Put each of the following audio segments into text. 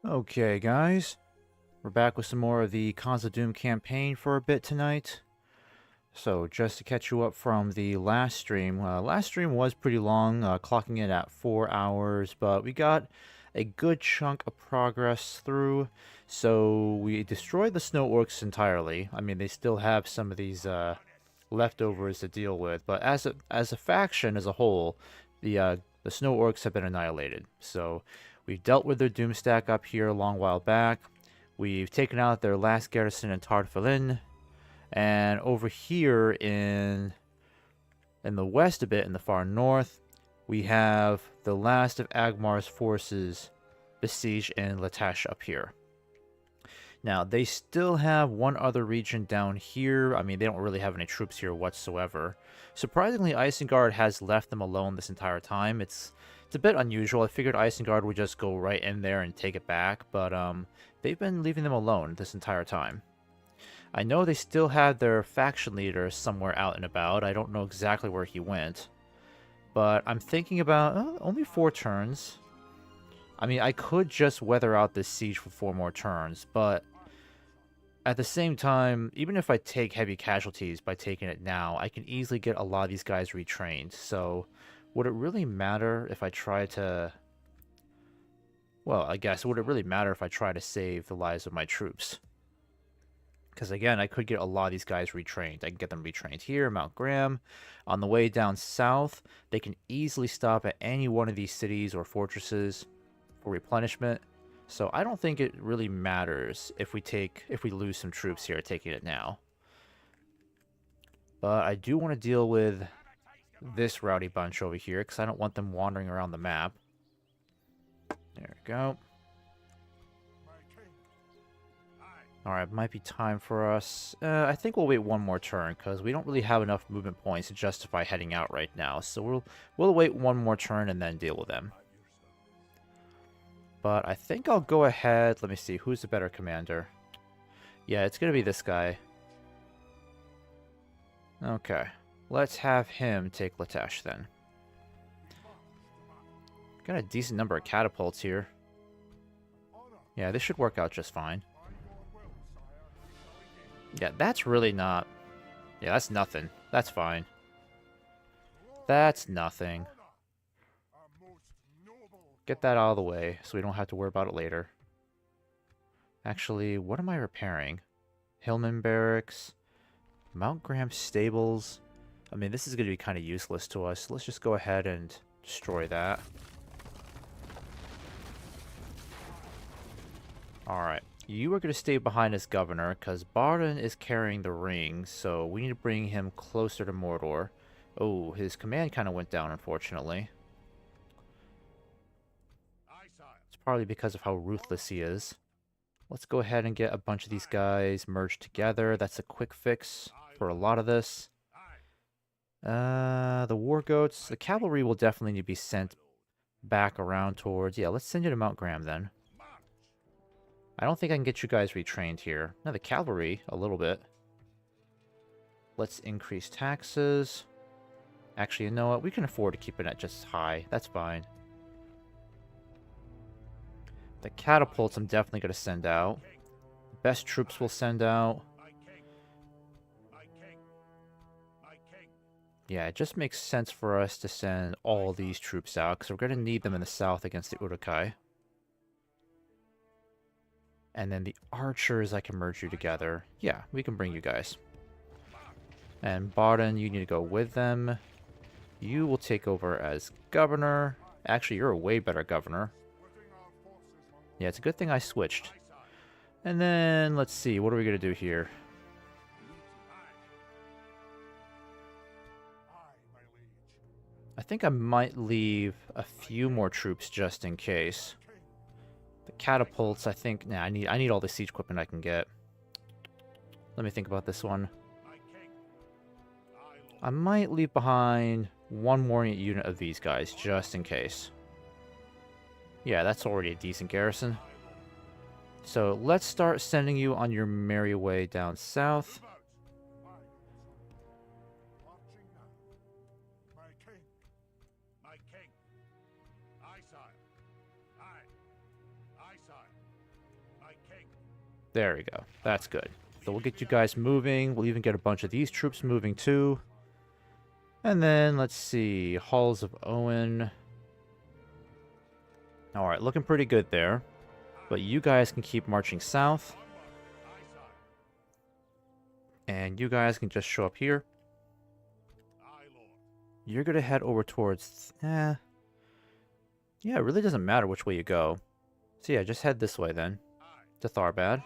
Okay, guys, we're back with some more of the Khazâd campaign for a bit tonight. So, just to catch you up from the last stream, was pretty long, clocking in at 4 hours, but we got a good chunk of progress through. So, we destroyed the snow orcs entirely. I mean, they still have some of these leftovers to deal with, but as a faction as a whole, the snow orcs have been annihilated. So, we've dealt with their doom stack up here a long while back. We've taken out their last garrison in Tardfalin. And over here in the west a bit, in the far north, we have the last of Agmar's forces besieged in Latash up here. Now, they still have one other region down here. I mean, they don't really have any troops here whatsoever. Surprisingly, Isengard has left them alone this entire time. It's a bit unusual. I figured Isengard would just go right in there and take it back, but they've been leaving them alone this entire time. I know they still have their faction leader somewhere out and about. I don't know exactly where he went. But I'm thinking about only 4 turns. I mean, I could just weather out this siege for 4 more turns, but at the same time, even if I take heavy casualties by taking it now, I can easily get a lot of these guys retrained. So, would it really matter if I try to... Well, I guess, would it really matter if I try to save the lives of my troops? Because again, I could get a lot of these guys retrained. I can get them retrained here, Mount Graham. On the way down south, they can easily stop at any one of these cities or fortresses for replenishment. So I don't think it really matters if we lose some troops here taking it now. But I do want to deal with this rowdy bunch over here because I don't want them wandering around the map. There we go. Alright, might be time for us. I think we'll wait one more turn, because we don't really have enough movement points to justify heading out right now. So we'll wait one more turn and then deal with them. But I think I'll go ahead. Let me see, who's the better commander? Yeah, it's going to be this guy. Okay, let's have him take Latash then. Got a decent number of catapults here. Yeah, this should work out just fine. Yeah, that's really not... Yeah, that's nothing. That's fine. That's nothing. Get that out of the way so we don't have to worry about it later. Actually, what am I repairing? Hillman Barracks. Mount Graham Stables. I mean, this is going to be kind of useless to us. Let's just go ahead and destroy that. Alright. You are going to stay behind as governor, because Barden is carrying the ring, so we need to bring him closer to Mordor. Oh, his command kind of went down, unfortunately. It's probably because of how ruthless he is. Let's go ahead and get a bunch of these guys merged together. That's a quick fix for a lot of this. The war goats. The cavalry will definitely need to be sent back around towards... Yeah, let's send you to Mount Graham then. I don't think I can get you guys retrained here. No, the cavalry, a little bit. Let's increase taxes. Actually, you know what? We can afford to keep it at just high. That's fine. The catapults I'm definitely going to send out. Best troops will send out. Yeah, it just makes sense for us to send all these troops out, because we're going to need them in the south against the Uruk-hai. And then the archers, I can merge you together. Yeah, we can bring you guys. And Barden, you need to go with them. You will take over as governor. Actually, you're a way better governor. Yeah, it's a good thing I switched. And then, let's see, what are we going to do here? I think I might leave a few more troops just in case. The catapults, I think... Nah, I need all the siege equipment I can get. Let me think about this one. I might leave behind one more unit of these guys, just in case. Yeah, that's already a decent garrison. So, let's start sending you on your merry way down south. There we go. That's good. So we'll get you guys moving. We'll even get a bunch of these troops moving too. And then, let's see. Halls of Owen. Alright, looking pretty good there. But you guys can keep marching south. And you guys can just show up here. You're going to head over towards... Yeah, it really doesn't matter which way you go. So yeah, just head this way then. To Tharbad.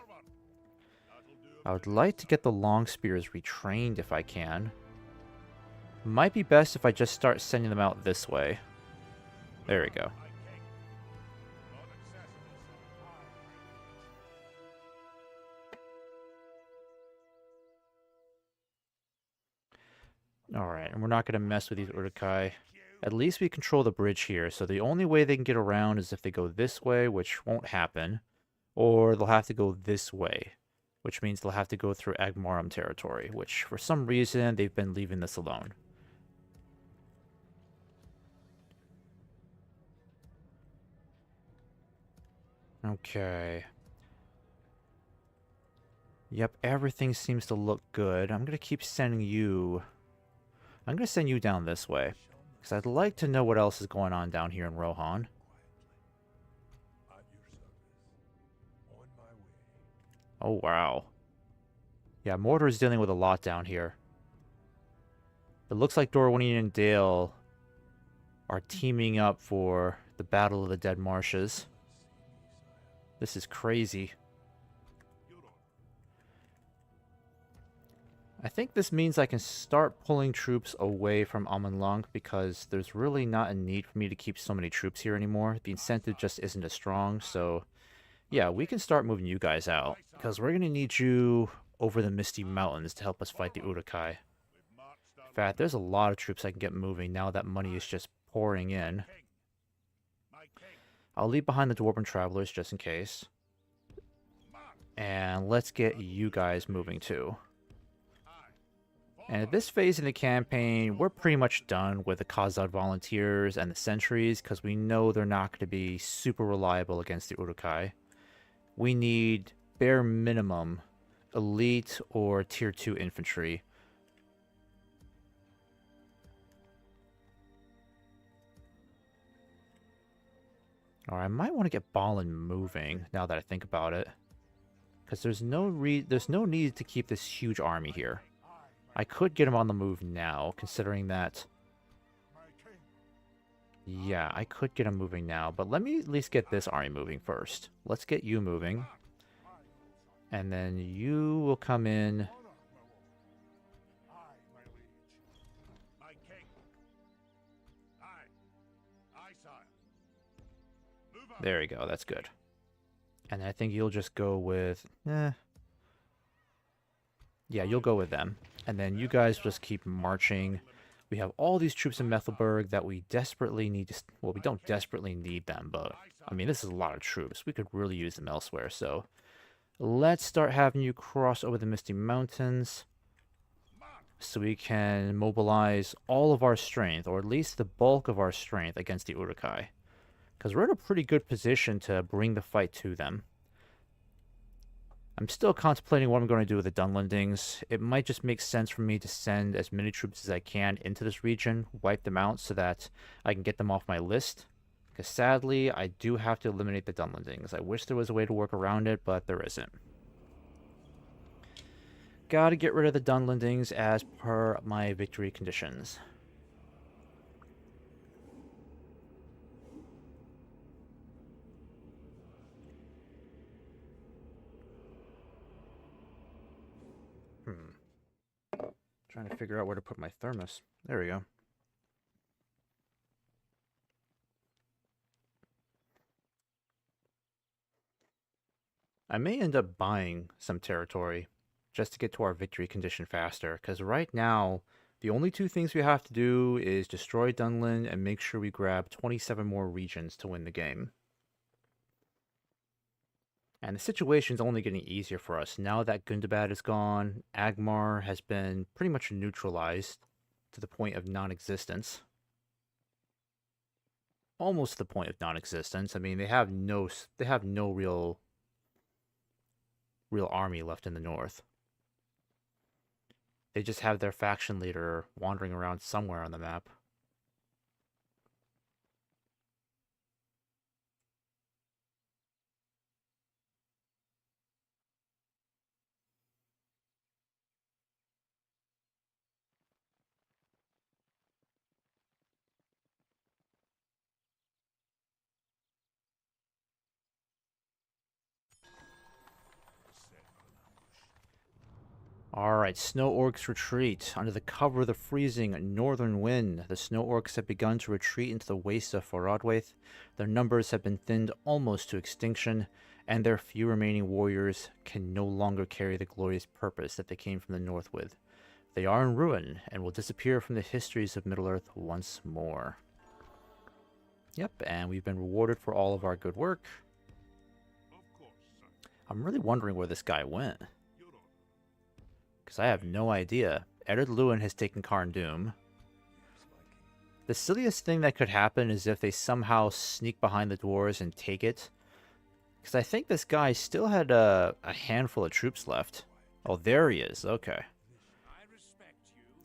I would like to get the long spears retrained if I can. Might be best if I just start sending them out this way. There we go. Alright, and we're not going to mess with these Uruk-hai. At least we control the bridge here, so the only way they can get around is if they go this way, which won't happen. Or they'll have to go this way, which means they'll have to go through Agmaram territory, which for some reason they've been leaving this alone. Okay. Yep, everything seems to look good. I'm going to keep sending you... I'm going to send you down this way, because I'd like to know what else is going on down here in Rohan. Oh, wow. Yeah, Mordor is dealing with a lot down here. It looks like Dorwinion and Dale are teaming up for the Battle of the Dead Marshes. This is crazy. I think this means I can start pulling troops away from Amanlang because there's really not a need for me to keep so many troops here anymore. The incentive just isn't as strong, so yeah, we can start moving you guys out because we're going to need you over the Misty Mountains to help us fight the Uruk-hai. In fact, there's a lot of troops I can get moving now that money is just pouring in. I'll leave behind the Dwarven Travelers just in case. And let's get you guys moving too. And at this phase in the campaign, we're pretty much done with the Khazâd volunteers and the sentries because we know they're not going to be super reliable against the Uruk-hai. We need, bare minimum, elite or tier 2 infantry. Alright, I might want to get Balin moving now that I think about it. Because there's no need to keep this huge army here. I could get him on the move now, considering that... Yeah, I could get him moving now, but let me at least get this army moving first. Let's get you moving. And then you will come in... There we go, that's good. And I think you'll just go with... Yeah, you'll go with them. And then you guys just keep marching. We have all these troops in Methelburg that we desperately need to... Well, we don't desperately need them, but... I mean, this is a lot of troops. We could really use them elsewhere, so... Let's start having you cross over the Misty Mountains. So we can mobilize all of our strength, or at least the bulk of our strength, against the Uruk-hai. Because we're in a pretty good position to bring the fight to them. I'm still contemplating what I'm going to do with the Dunlendings. It might just make sense for me to send as many troops as I can into this region, wipe them out so that I can get them off my list. Because sadly, I do have to eliminate the Dunlendings. I wish there was a way to work around it, but there isn't. Gotta get rid of the Dunlendings as per my victory conditions. Trying to figure out where to put my thermos. There we go. I may end up buying some territory just to get to our victory condition faster, because right now, the only two things we have to do is destroy Dunlin and make sure we grab 27 more regions to win the game. And the situation's only getting easier for us. Now that Gundabad is gone, Agmar has been pretty much neutralized to the point of non-existence. Almost to the point of non-existence. I mean, they have no real real army left in the north. They just have their faction leader wandering around somewhere on the map. Alright, Snow Orcs retreat. Under the cover of the freezing northern wind, the Snow Orcs have begun to retreat into the wastes of Forodwaith. Their numbers have been thinned almost to extinction, and their few remaining warriors can no longer carry the glorious purpose that they came from the north with. They are in ruin, and will disappear from the histories of Middle-earth once more. Yep, and we've been rewarded for all of our good work. I'm really wondering where this guy went. Because I have no idea. Ered Luin has taken Karn Doom. The silliest thing that could happen is if they somehow sneak behind the dwarves and take it. Because I think this guy still had a handful of troops left. Oh, there he is. Okay.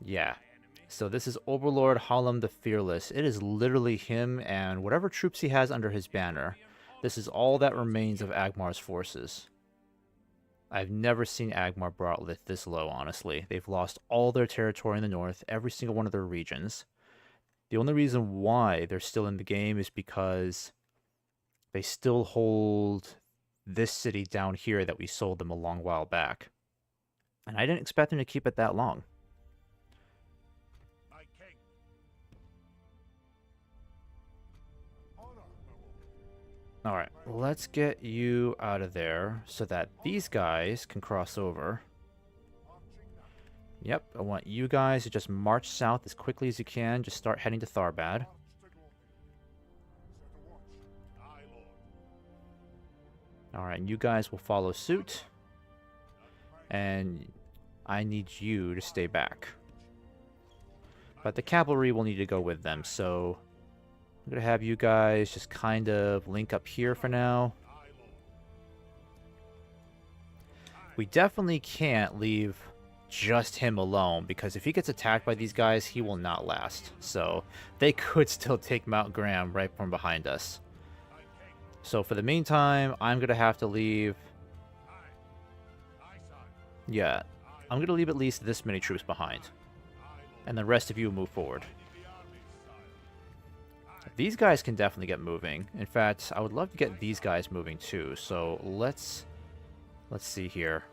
Yeah. So this is Overlord Hallam the Fearless. It is literally him and whatever troops he has under his banner. This is all that remains of Agmar's forces. I've never seen Agmar brought this low, honestly. They've lost all their territory in the north, every single one of their regions. The only reason why they're still in the game is because they still hold this city down here that we sold them a long while back. And I didn't expect them to keep it that long. Alright, let's get you out of there so that these guys can cross over. Yep, I want you guys to just march south as quickly as you can. Just start heading to Tharbad. Alright, and you guys will follow suit. And I need you to stay back. But the cavalry will need to go with them, so I'm going to have you guys just kind of link up here for now. We definitely can't leave just him alone, because if he gets attacked by these guys, he will not last. So they could still take Mount Graham right from behind us. So for the meantime, I'm going to have to leave... Yeah, I'm going to leave at least this many troops behind. And the rest of you move forward. These guys can definitely get moving. In fact, I would love to get these guys moving too. So let's see here.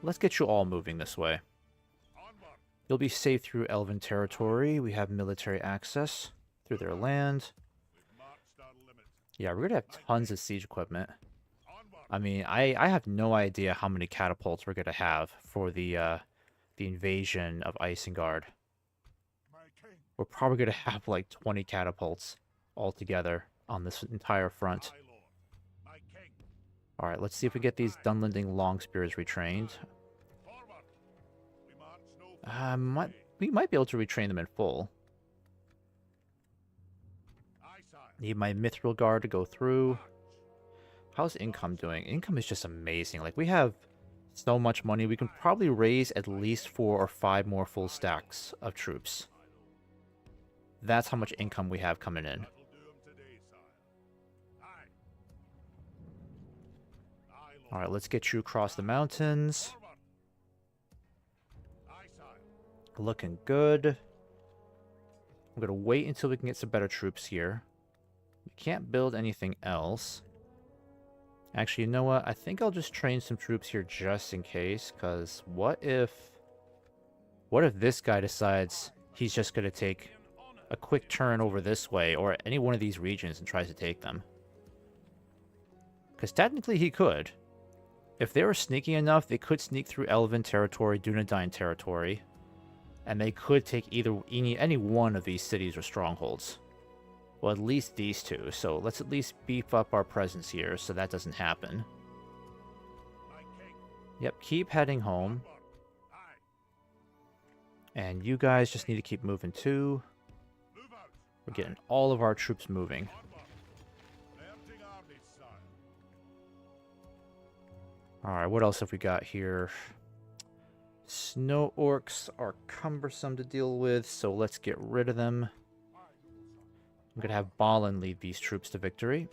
Let's get you all moving this way. You'll be safe through Elven territory. We have military access through their land. Yeah, we're going to have tons of siege equipment. I mean, I have no idea how many catapults we're going to have for the invasion of Isengard. We're probably going to have like 20 catapults altogether on this entire front. Alright, let's see if we get these Dunlending long spears retrained. We might be able to retrain them in full. Need my Mithril Guard to go through. How's income doing? Income is just amazing. Like, we have so much money. We can probably raise at least 4 or 5 more full stacks of troops. That's how much income we have coming in. Alright, let's get you across the mountains. Looking good. I'm going to wait until we can get some better troops here. We can't build anything else. Actually, you know what? I think I'll just train some troops here just in case, because what if this guy decides he's just going to take a quick turn over this way, or any one of these regions, and tries to take them? Because technically he could. If they were sneaky enough, they could sneak through Elven territory, Dunedain territory, and they could take any one of these cities or strongholds. Well, at least these two, so let's at least beef up our presence here so that doesn't happen. Yep, keep heading home. And you guys just need to keep moving too. We're getting all of our troops moving. Alright, what else have we got here? Snow orcs are cumbersome to deal with, so let's get rid of them. I'm gonna have Balin lead these troops to victory.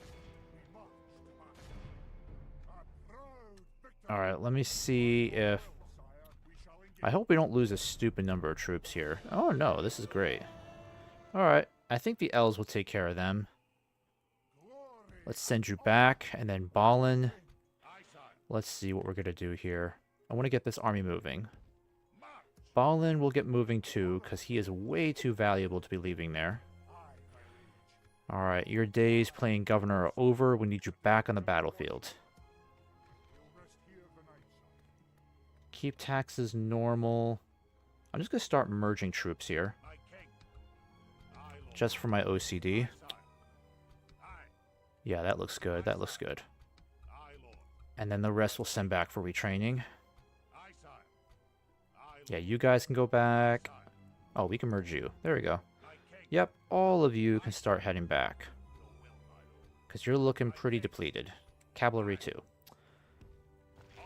Alright, let me see if... I hope we don't lose a stupid number of troops here. Oh no, this is great. Alright, I think the elves will take care of them. Let's send you back, and then Balin. Let's see what we're gonna do here. I want to get this army moving. Balin will get moving too, because he is way too valuable to be leaving there. Alright, your days playing governor are over. We need you back on the battlefield. Keep taxes normal. I'm just going to start merging troops here. Just for my OCD. Yeah, that looks good. That looks good. And then the rest we'll send back for retraining. Yeah, you guys can go back. Oh, we can merge you. There we go. Yep, all of you can start heading back. Because you're looking pretty depleted. Cavalry too.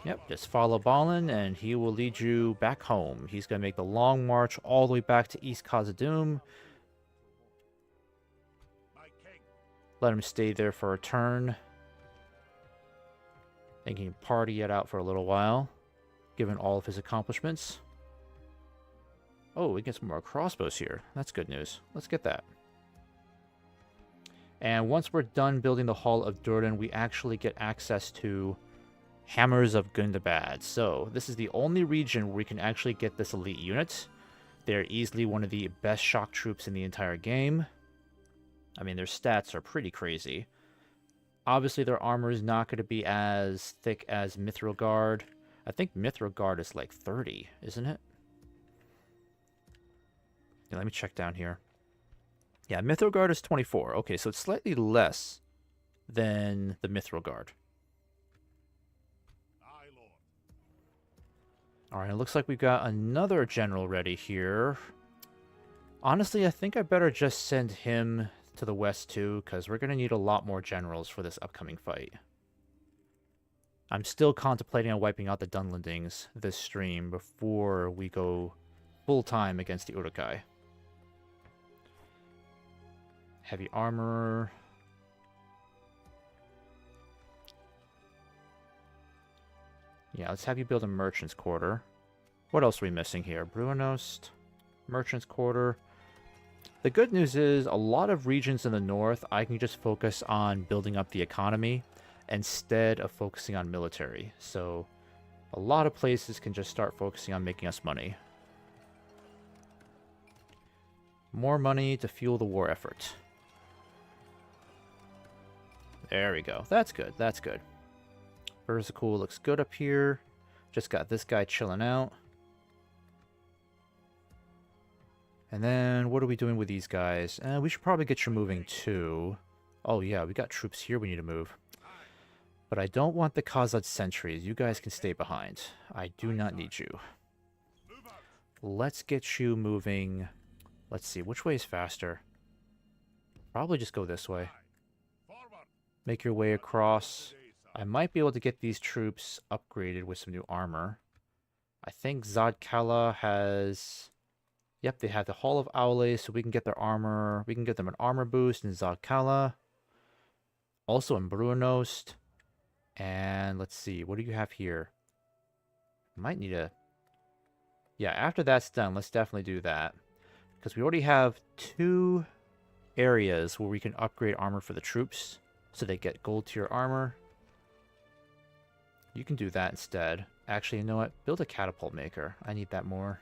Yep, just follow Balin and he will lead you back home. He's going to make the long march all the way back to East Khazad. Let him stay there for a turn. And he can party it out for a little while, given all of his accomplishments. Oh, we get some more crossbows here. That's good news. Let's get that. And once we're done building the Hall of Durden, we actually get access to Hammers of Gundabad. So this is the only region where we can actually get this elite unit. They're easily one of the best shock troops in the entire game. I mean, their stats are pretty crazy. Obviously, their armor is not going to be as thick as Mithril Guard. I think Mithril Guard is like 30, isn't it? Yeah, let me check down here. Yeah, Mithril Guard is 24. Okay, so it's slightly less than the Mithril Guard. Alright, it looks like we've got another general ready here. Honestly, I think I better just send him to the west too, because we're going to need a lot more generals for this upcoming fight. I'm still contemplating on wiping out the Dunlendings this stream before we go full-time against the Uruk-hai. Heavy armor. Yeah, let's have you build a merchant's quarter. What else are we missing here? Bruinost, merchant's quarter. The good news is a lot of regions in the north, I can just focus on building up the economy instead of focusing on military. So a lot of places can just start focusing on making us money. More money to fuel the war effort. There we go. That's good. That's good. Verzical looks good up here. Just got this guy chilling out. And then, what are we doing with these guys? We should probably get you moving too. Oh yeah, we got troops here we need to move. But I don't want the Khazad sentries. You guys can stay behind. I do not need you. Let's get you moving. Let's see, which way is faster? Probably just go this way. Make your way across. I might be able to get these troops upgraded with some new armor. I think Zadkala has... Yep, they have the Hall of Aule, so we can get their armor. We can get them an armor boost in Zadkala. Also in Bruinost. And let's see, what do you have here? Might need a... Yeah, after that's done, let's definitely do that. Because we already have 2 areas where we can upgrade armor for the troops. So they get gold tier armor. You can do that instead. Actually, you know what? Build a catapult maker. I need that more.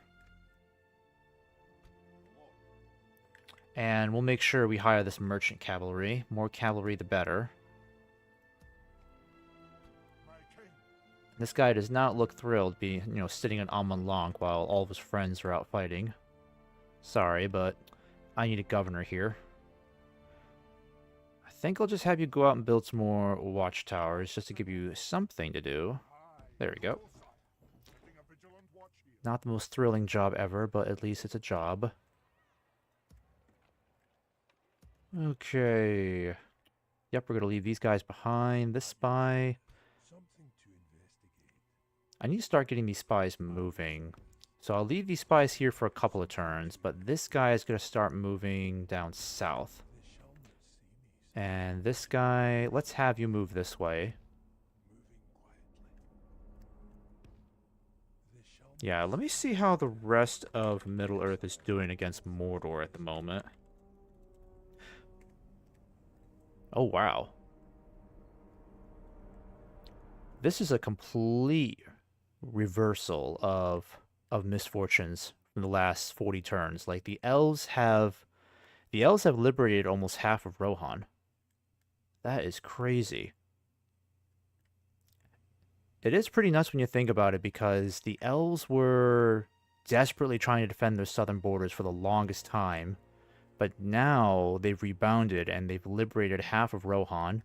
And we'll make sure we hire this merchant cavalry. More cavalry, the better. This guy does not look thrilled sitting in Amon Lang while all of his friends are out fighting. Sorry, but I need a governor here. I think I'll just have you go out and build some more watchtowers just to give you something to do. There we go. Not the most thrilling job ever, but at least it's a job. Okay. Yep, we're going to leave these guys behind. This spy. I need to start getting these spies moving. So I'll leave these spies here for a couple of turns, but this guy is going to start moving down south. And this guy, let's have you move this way. Yeah, let me see how the rest of Middle-earth is doing against Mordor at the moment. Oh, wow. This is a complete reversal of misfortunes from the last 40 turns. Like, the elves have liberated almost half of Rohan. That is crazy. It is pretty nuts when you think about it, because the elves were desperately trying to defend their southern borders for the longest time, but now they've rebounded and they've liberated half of Rohan.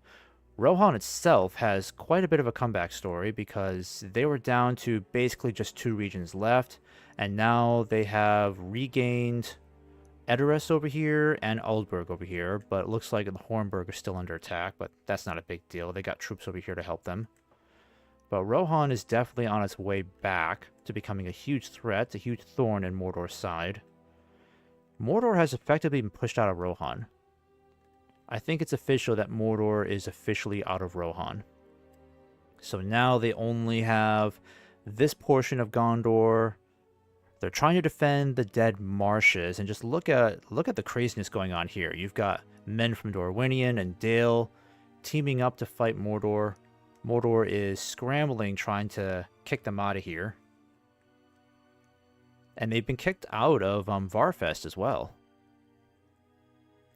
Rohan itself has quite a bit of a comeback story, because they were down to basically just 2 regions left, and now they have regained Edoras over here and Aldburg over here, but it looks like the Hornburg are still under attack, but that's not a big deal. They got troops over here to help them. But Rohan is definitely on its way back to becoming a huge threat, a huge thorn in Mordor's side. Mordor has effectively been pushed out of Rohan. I think it's official that Mordor is officially out of Rohan. So now they only have this portion of Gondor. They're trying to defend the Dead Marshes, and just look at the craziness going on here. You've got men from Dorwinion and Dale teaming up to fight Mordor. Mordor is scrambling, trying to kick them out of here. And they've been kicked out of Varfest as well.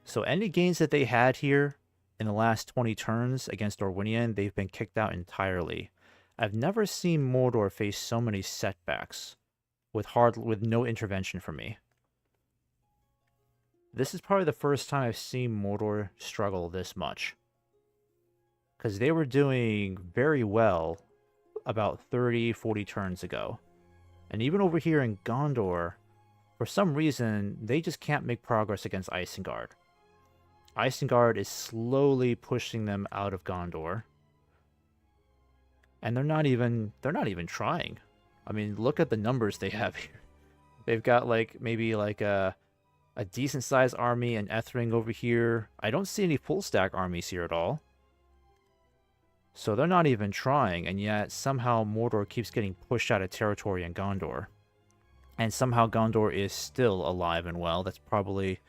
So any gains that they had here in the last 20 turns against Dorwinion, they've been kicked out entirely. I've never seen Mordor face so many setbacks with no intervention from me. This is probably the first time I've seen Mordor struggle this much, because they were doing very well about 30-40 turns ago. And even over here in Gondor, for some reason, they just can't make progress against Isengard. Isengard is slowly pushing them out of Gondor. And they're not even trying. I mean, look at the numbers they have here. They've got maybe a decent sized army in Ethring over here. I don't see any full stack armies here at all. So they're not even trying, and yet somehow Mordor keeps getting pushed out of territory in Gondor. And somehow Gondor is still alive and well. That's probably...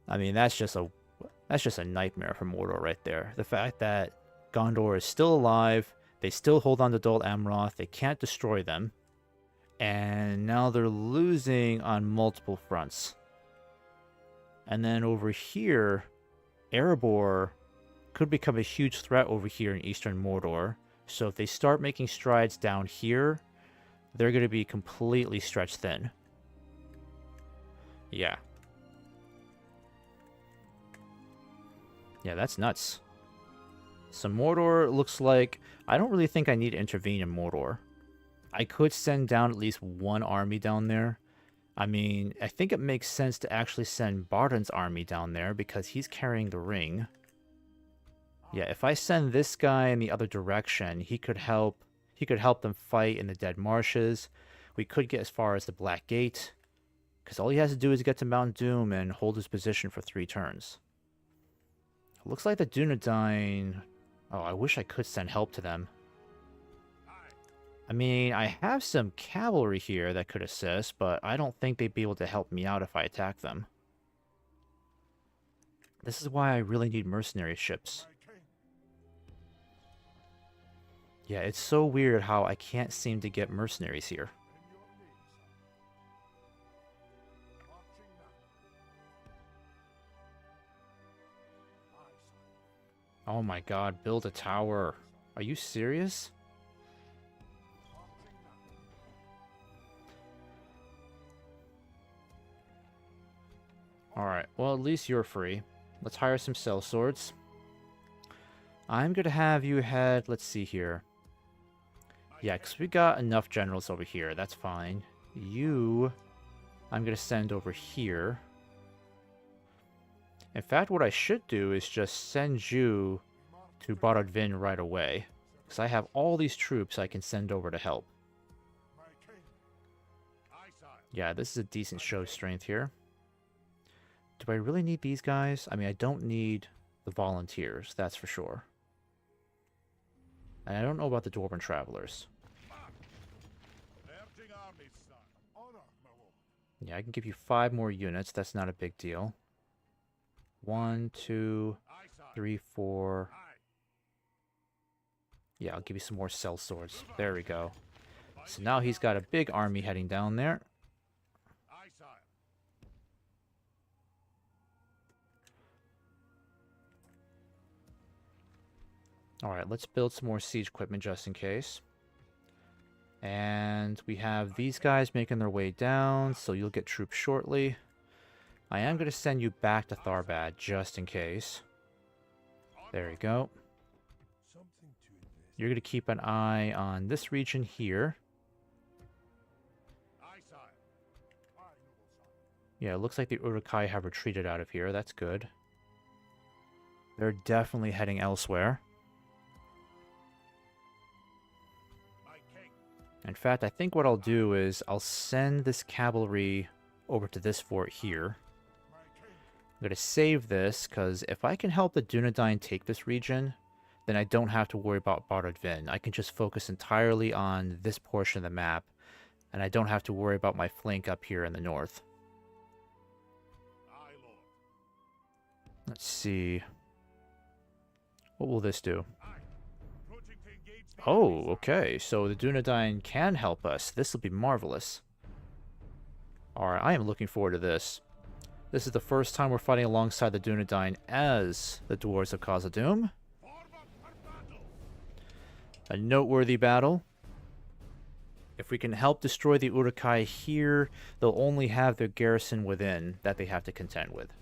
I mean, that's just a nightmare for Mordor right there. The fact that Gondor is still alive, they still hold on to Dol Amroth, they can't destroy them, and now they're losing on multiple fronts. And then over here, Erebor could become a huge threat over here in eastern Mordor. So if they start making strides down here, they're going to be completely stretched thin. Yeah. Yeah, that's nuts. So Mordor looks like... I don't really think I need to intervene in Mordor. I could send down at least one army down there. I mean, I think it makes sense to actually send Barden's army down there, because he's carrying the ring. Yeah, if I send this guy in the other direction, he could help them fight in the Dead Marshes. We could get as far as the Black Gate, because all he has to do is get to Mount Doom and hold his position for 3 turns. It looks like the Dunedain... Oh, I wish I could send help to them. I mean, I have some cavalry here that could assist, but I don't think they'd be able to help me out if I attack them. This is why I really need mercenary ships. Yeah, it's so weird how I can't seem to get mercenaries here. Oh my god, build a tower. Are you serious? Alright, well at least you're free. Let's hire some sellswords. I'm gonna have you head... Let's see here. Yeah, because we got enough generals over here. That's fine. You... I'm gonna send over here. In fact, what I should do is just send you to Barad-dûn right away. Because I have all these troops I can send over to help. Yeah, this is a decent show strength here. Do I really need these guys? I mean, I don't need the volunteers, that's for sure. And I don't know about the Dwarven Travelers. Yeah, I can give you 5 more units. That's not a big deal. 1, 2, 3, 4. Yeah, I'll give you some more cell swords. There we go. So now he's got a big army heading down there. Alright, let's build some more siege equipment just in case. And we have these guys making their way down, so you'll get troops shortly. I am going to send you back to Tharbad just in case. There you go. You're going to keep an eye on this region here. Yeah, it looks like the Uruk-hai have retreated out of here. That's good. They're definitely heading elsewhere. In fact, I think what I'll do is I'll send this cavalry over to this fort here. I'm going to save this, because if I can help the Dunedain take this region, then I don't have to worry about Barad-dûn. I can just focus entirely on this portion of the map, and I don't have to worry about my flank up here in the north. Let's see. What will this do? Oh, okay. So the Dunedain can help us. This will be marvelous. Alright, I am looking forward to this. This is the first time we're fighting alongside the Dunedain as the Dwarves of Khazad-dûm. A noteworthy battle. If we can help destroy the Uruk-hai here, they'll only have their garrison within that they have to contend with.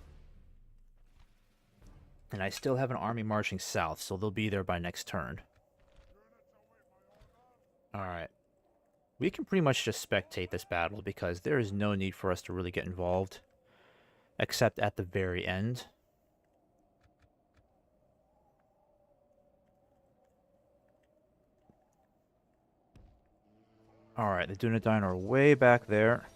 And I still have an army marching south, so they'll be there by next turn. Alright. We can pretty much just spectate this battle because there is no need for us to really get involved. Except at the very end. Alright, the Dunedain are way back there.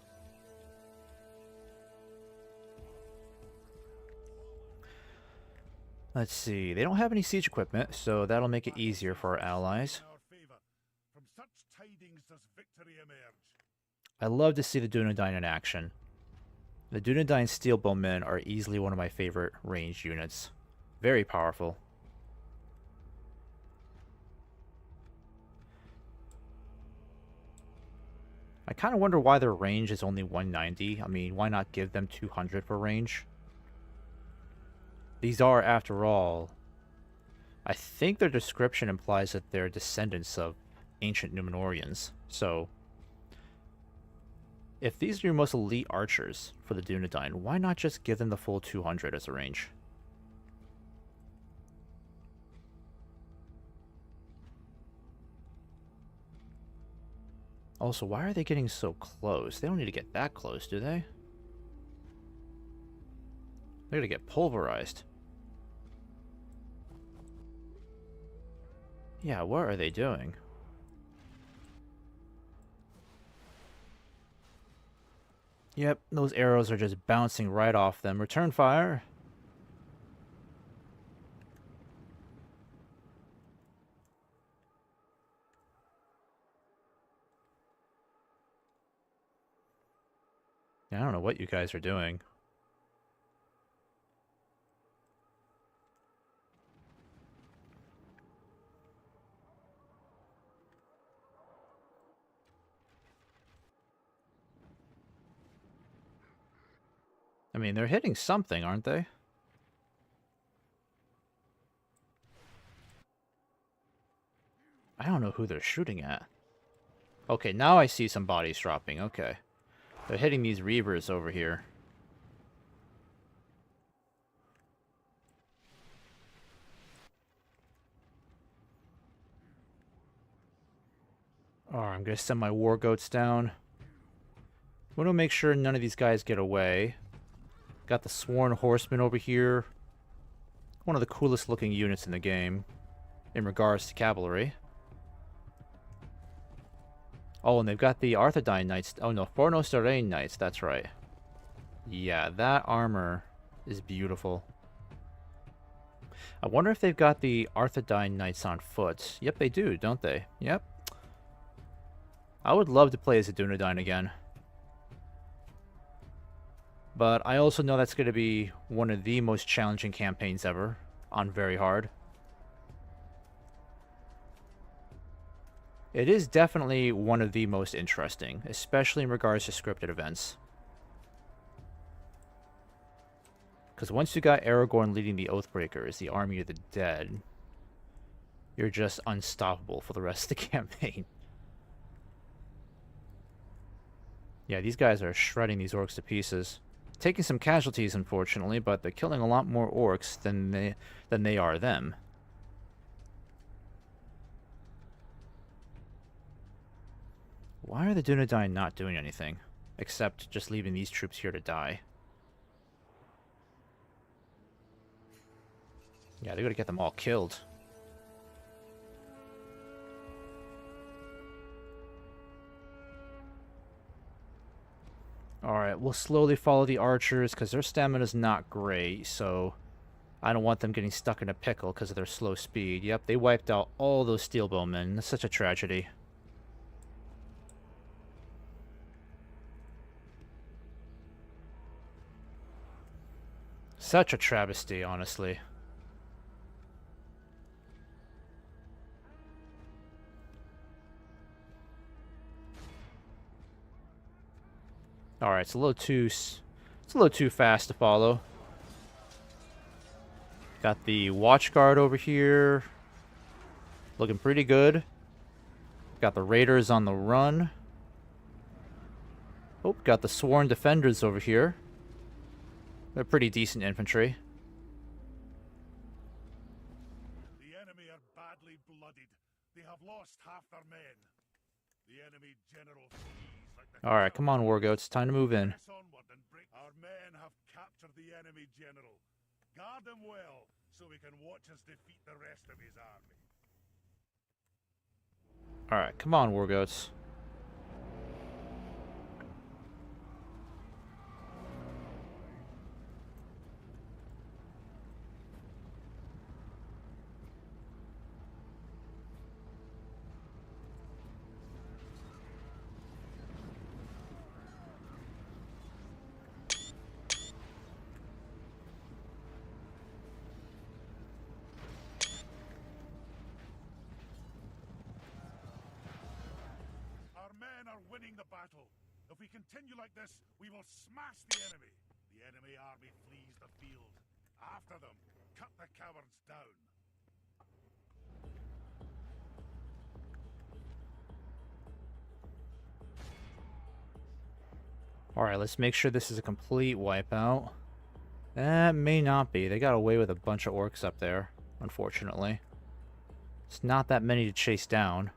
Let's see, they don't have any siege equipment, so that'll make it easier for our allies. I love to see the Dunedain in action. The Dunedain steel bowmen are easily one of my favorite ranged units. Very powerful. I kind of wonder why their range is only 190. I mean, why not give them 200 for range? These are, after all, I think their description implies that they're descendants of ancient Numenorians. So, if these are your most elite archers for the Dunedain, why not just give them the full 200 as a range? Also, why are they getting so close? They don't need to get that close, do they? They're gonna get pulverized. Yeah, what are they doing? Yep, those arrows are just bouncing right off them. Return fire. Yeah, I don't know what you guys are doing. I mean, they're hitting something, aren't they? I don't know who they're shooting at. Okay, now I see some bodies dropping. Okay. They're hitting these Reavers over here. Alright, I'm gonna send my war goats down. I want to make sure none of these guys get away. Got the Sworn Horsemen over here. One of the coolest looking units in the game in regards to cavalry. Oh, and they've got the Arthedain Knights. Oh no, Fornos Dorain Knights, that's right. Yeah, that armor is beautiful. I wonder if they've got the Arthedain Knights on foot. Yep, they do, don't they? Yep. I would love to play as a Dunedain again. But I also know that's going to be one of the most challenging campaigns ever on very hard. It is definitely one of the most interesting, especially in regards to scripted events. Because once you got Aragorn leading the Oathbreakers, the Army of the Dead, you're just unstoppable for the rest of the campaign. Yeah, these guys are shredding these orcs to pieces. Taking some casualties, unfortunately, but they're killing a lot more orcs than they are them. Why are the Dunedain not doing anything? Except just leaving these troops here to die. Yeah, they gotta get them all killed. Alright, we'll slowly follow the archers, because their stamina's not great, so I don't want them getting stuck in a pickle because of their slow speed. Yep, they wiped out all those steelbowmen. That's such a tragedy. Such a travesty, honestly. Alright, it's a little too fast to follow. Got the watch guard over here. Looking pretty good. Got the raiders on the run. Oh, got the sworn defenders over here. They're pretty decent infantry. The enemy are badly blooded. They have lost half their men. The enemy general flees like the Alright, come on, Wargoats. Time to move in. Our men have captured the enemy general. Guard him well, so we can watch us defeat the rest of his army. Alright, come on, Wargoats. Winning the battle. If we continue like this, we will smash the enemy. The enemy army flees the field. After them, cut the cowards down. Alright, let's make sure this is a complete wipeout. That may not be. They got away with a bunch of orcs up there, unfortunately. It's not that many to chase down.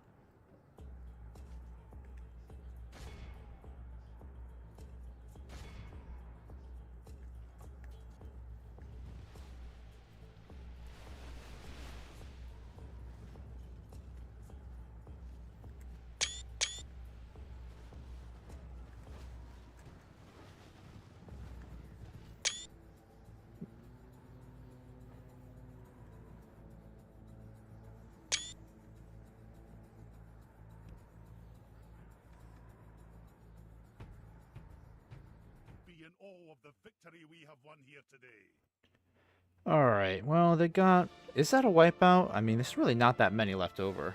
In awe of the victory we have won here today. Alright, well, they got... Is that a wipeout? I mean, there's really not that many left over.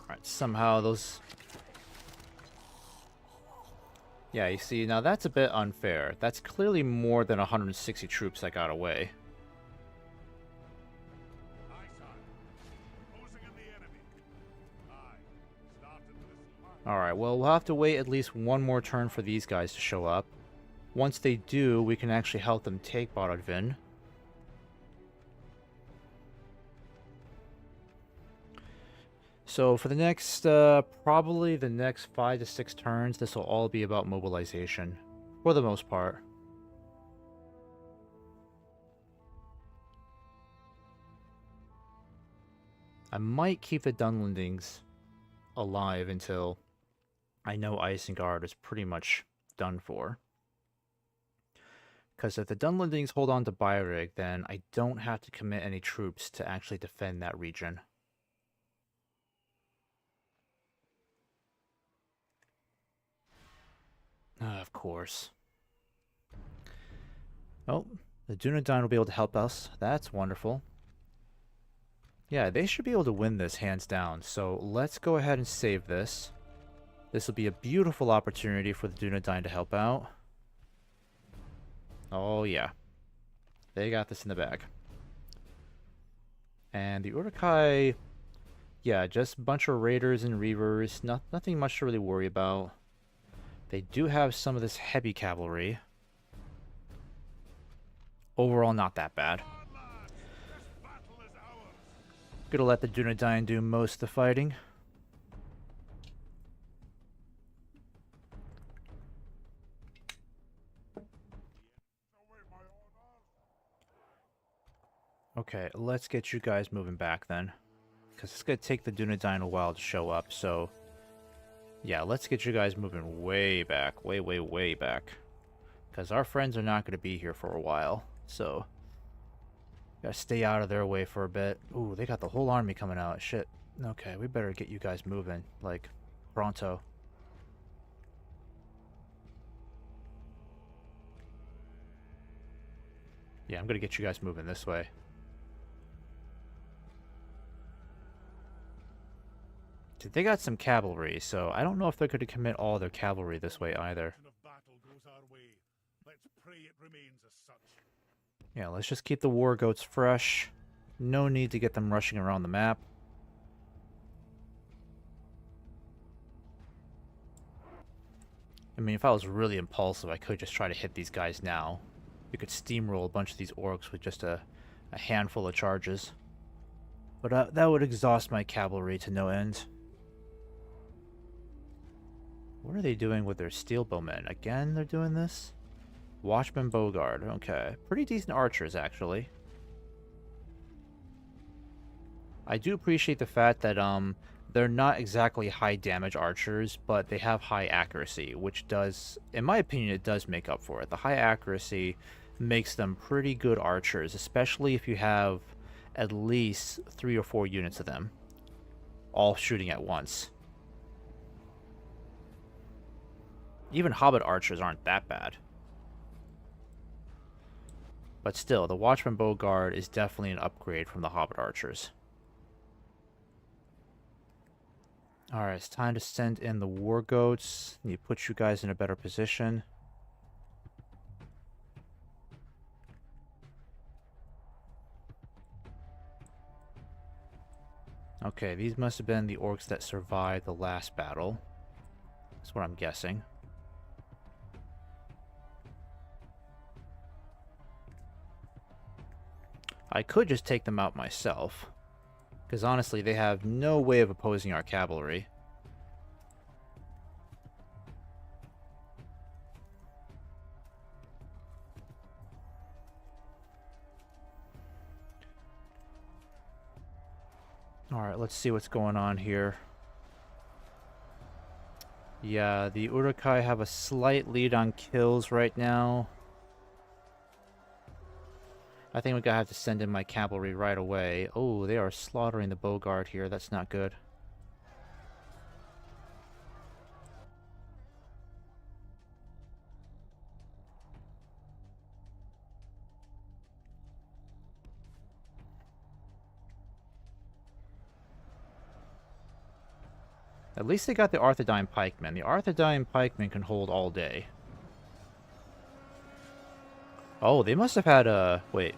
Alright, somehow those... Yeah, you see, now that's a bit unfair. That's clearly more than 160 troops that got away. Alright, well, we'll have to wait at least one more turn for these guys to show up. Once they do, we can actually help them take Baradvin. So for the next, probably the next 5 to 6 turns, this will all be about mobilization. For the most part. I might keep the Dunlendings alive until I know Isengard is pretty much done for. Because if the Dunlendings hold on to Beirig, then I don't have to commit any troops to actually defend that region. Of course. Oh, the Dunedain will be able to help us. That's wonderful. Yeah, they should be able to win this hands down. So let's go ahead and save this. This will be a beautiful opportunity for the Dunedain to help out. Oh yeah. They got this in the bag. And the Uruk-hai, yeah, just a bunch of raiders and reavers. Nothing much to really worry about. They do have some of this heavy cavalry. Overall, not that bad. Gonna let the Dunedain do most of the fighting. Okay, let's get you guys moving back then. Because it's going to take the Dunedain a while to show up, so... yeah, let's get you guys moving way back. Way back. Because our friends are not going to be here for a while, so... gotta stay out of their way for a bit. Ooh, they got the whole army coming out. Shit. Okay, we better get you guys moving. Like, pronto. Yeah, I'm going to get you guys moving this way. They got some cavalry, so I don't know if they're going to commit all their cavalry this way either. Yeah, let's just keep the war goats fresh. No need to get them rushing around the map. I mean, if I was really impulsive, I could just try to hit these guys now. We could steamroll a bunch of these orcs with just a handful of charges. But that would exhaust my cavalry to no end. What are they doing with their steel bowmen? Again, they're doing this? Watchman Bogard. Okay. Pretty decent archers, actually. I do appreciate the fact that, they're not exactly high damage archers, but they have high accuracy, which does, in my opinion, it does make up for it. The high accuracy makes them pretty good archers, especially if you have at least 3 or 4 units of them, all shooting at once. Even Hobbit archers aren't that bad. But still, the Watchman Bogard is definitely an upgrade from the Hobbit archers. Alright, it's time to send in the war goats. Need to put you guys in a better position. Okay, these must have been the orcs that survived the last battle. That's what I'm guessing. I could just take them out myself. Because honestly, they have no way of opposing our cavalry. Alright, let's see what's going on here. Yeah, the Uruk-hai have a slight lead on kills right now. I think we're gonna have to send in my cavalry right away. Oh, they are slaughtering the Bogard here. That's not good. At least they got the Arthedain pikemen. The Arthedain pikemen can hold all day. Oh, they must have had a... wait.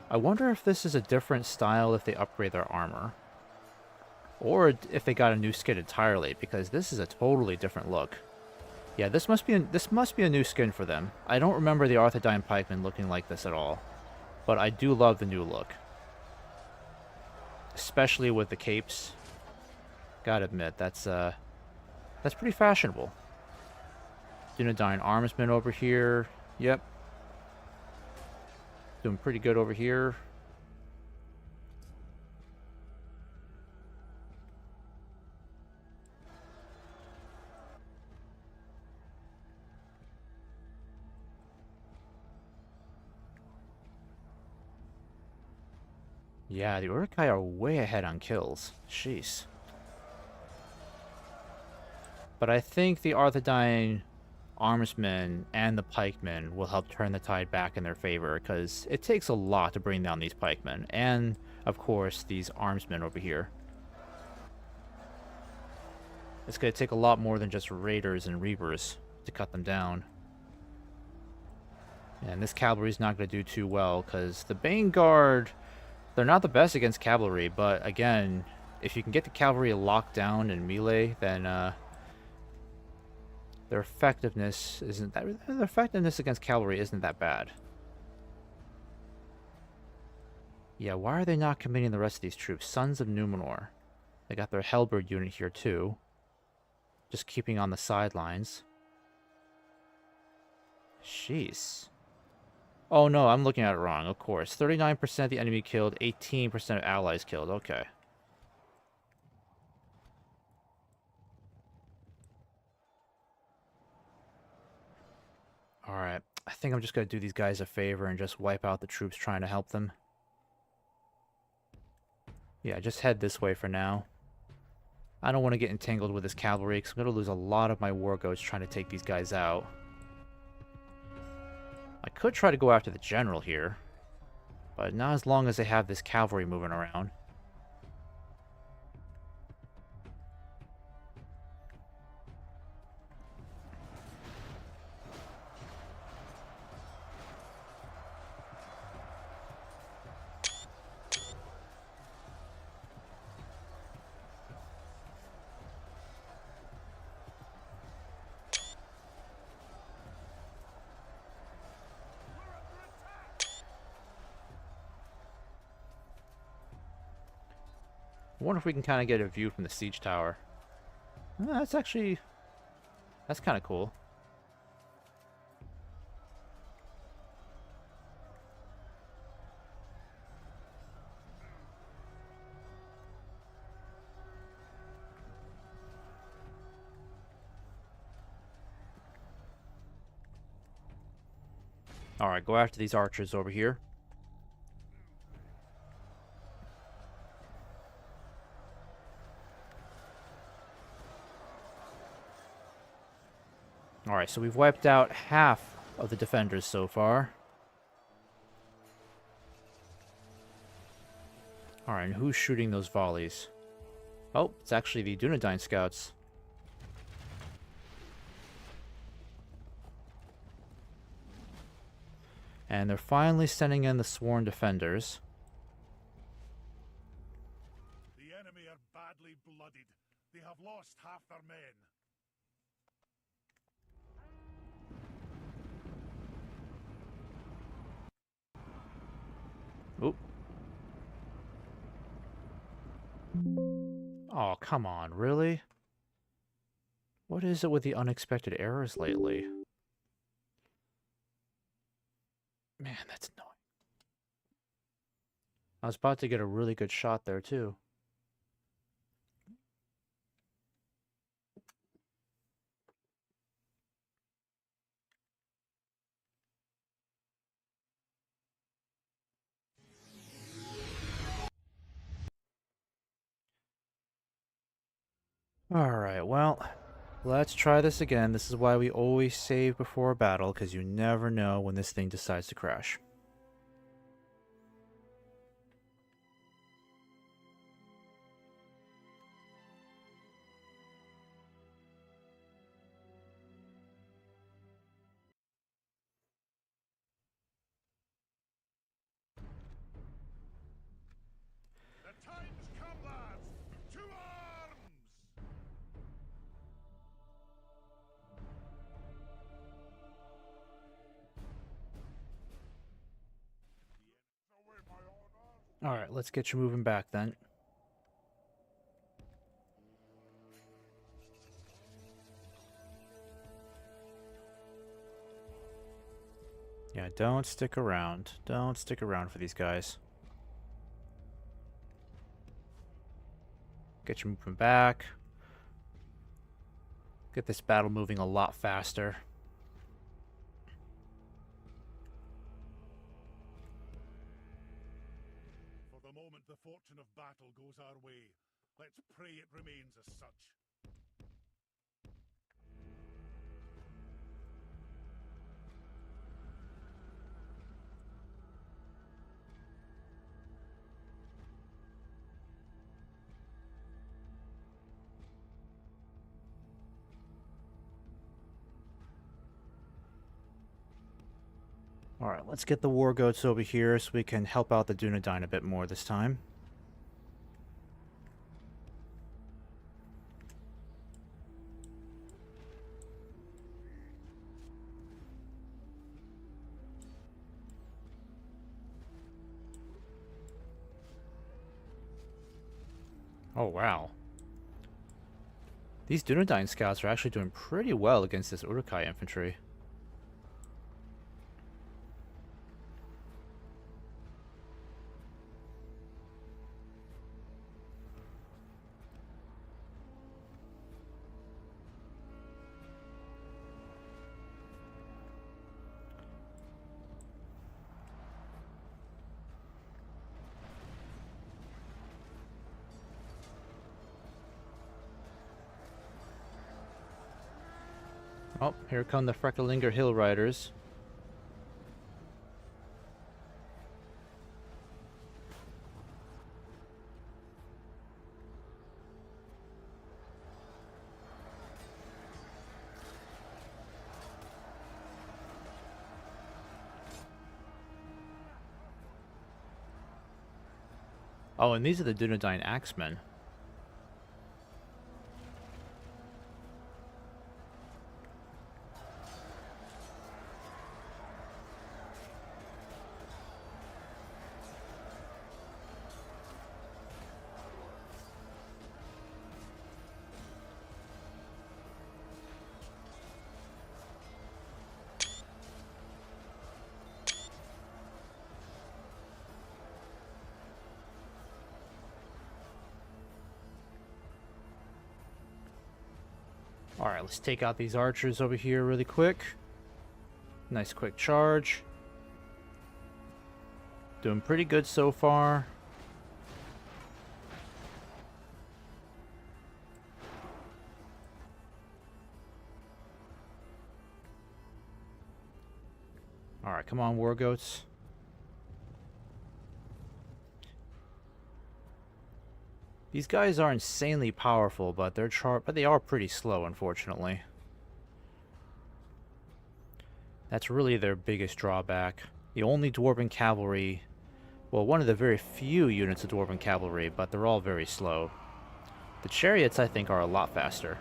I wonder if this is a different style if they upgrade their armor. Or if they got a new skin entirely, because this is a totally different look. Yeah, this must be a new skin for them. I don't remember the Arthedain pikemen looking like this at all, but I do love the new look, especially with the capes. Gotta admit, that's pretty fashionable. Dunedain armsman over here. Yep, doing pretty good over here. Yeah, the Uruk-hai are way ahead on kills. Jeez. But I think the Arthedain armsmen and the pikemen will help turn the tide back in their favor, because it takes a lot to bring down these pikemen, and, of course, these armsmen over here. It's going to take a lot more than just raiders and reavers to cut them down. And this cavalry's not going to do too well, because the Bane Guard, they're not the best against cavalry, but again, if you can get the cavalry locked down in melee, then their effectiveness against cavalry isn't that bad. Yeah, why are they not committing the rest of these troops? Sons of Numenor. They got their Hellbird unit here too. Just keeping on the sidelines. Jeez. Oh no, I'm looking at it wrong, of course. 39% of the enemy killed, 18% of allies killed. Okay. Alright, I think I'm just going to do these guys a favor and just wipe out the troops trying to help them. Yeah, just head this way for now. I don't want to get entangled with this cavalry, because I'm going to lose a lot of my war goats trying to take these guys out. I could try to go after the general here, but not as long as they have this cavalry moving around. I wonder if we can kind of get a view from the siege tower. That's kind of cool. Alright, go after these archers over here. Alright, so we've wiped out half of the defenders so far. Alright, and who's shooting those volleys? Oh, it's actually the Dunedain scouts. And they're finally sending in the sworn defenders. The enemy are badly blooded. They have lost half their men. Oop. Oh, come on, really? What is it with the unexpected errors lately? Man, that's annoying. I was about to get a really good shot there, too. Alright, well, let's try this again. This is why we always save before a battle, because you never know when this thing decides to crash. The time's come, lads! To Alright, let's get you moving back then. Yeah, don't stick around. Don't stick around for these guys. Get you moving back. Get this battle moving a lot faster. For the moment, the fortune of battle goes our way. Let's pray it remains as such. Alright, let's get the war goats over here so we can help out the Dunedain a bit more this time. Oh, wow. These Dunedain scouts are actually doing pretty well against this Uruk-hai infantry. Oh, here come the Freckelinger Hill Riders. Oh, and these are the Dunedain Axemen. Alright, let's take out these archers over here really quick. Nice quick charge. Doing pretty good so far. Alright, come on, war goats. These guys are insanely powerful, but they are pretty slow, unfortunately. That's really their biggest drawback. The only Dwarven cavalry, well, one of the very few units of Dwarven cavalry, but they're all very slow. The chariots, I think, are a lot faster.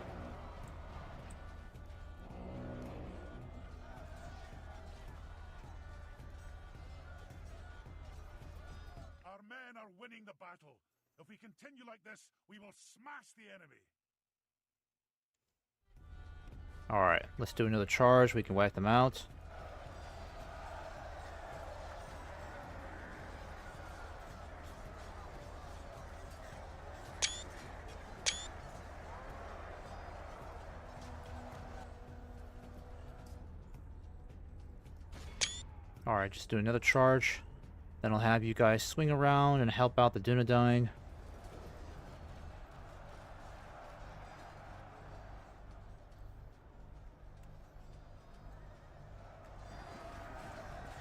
Our men are winning the battle. If we continue like this, we will smash the enemy. Alright, let's do another charge. We can wipe them out. Alright, just do another charge. Then I'll have you guys swing around and help out the Dunedain.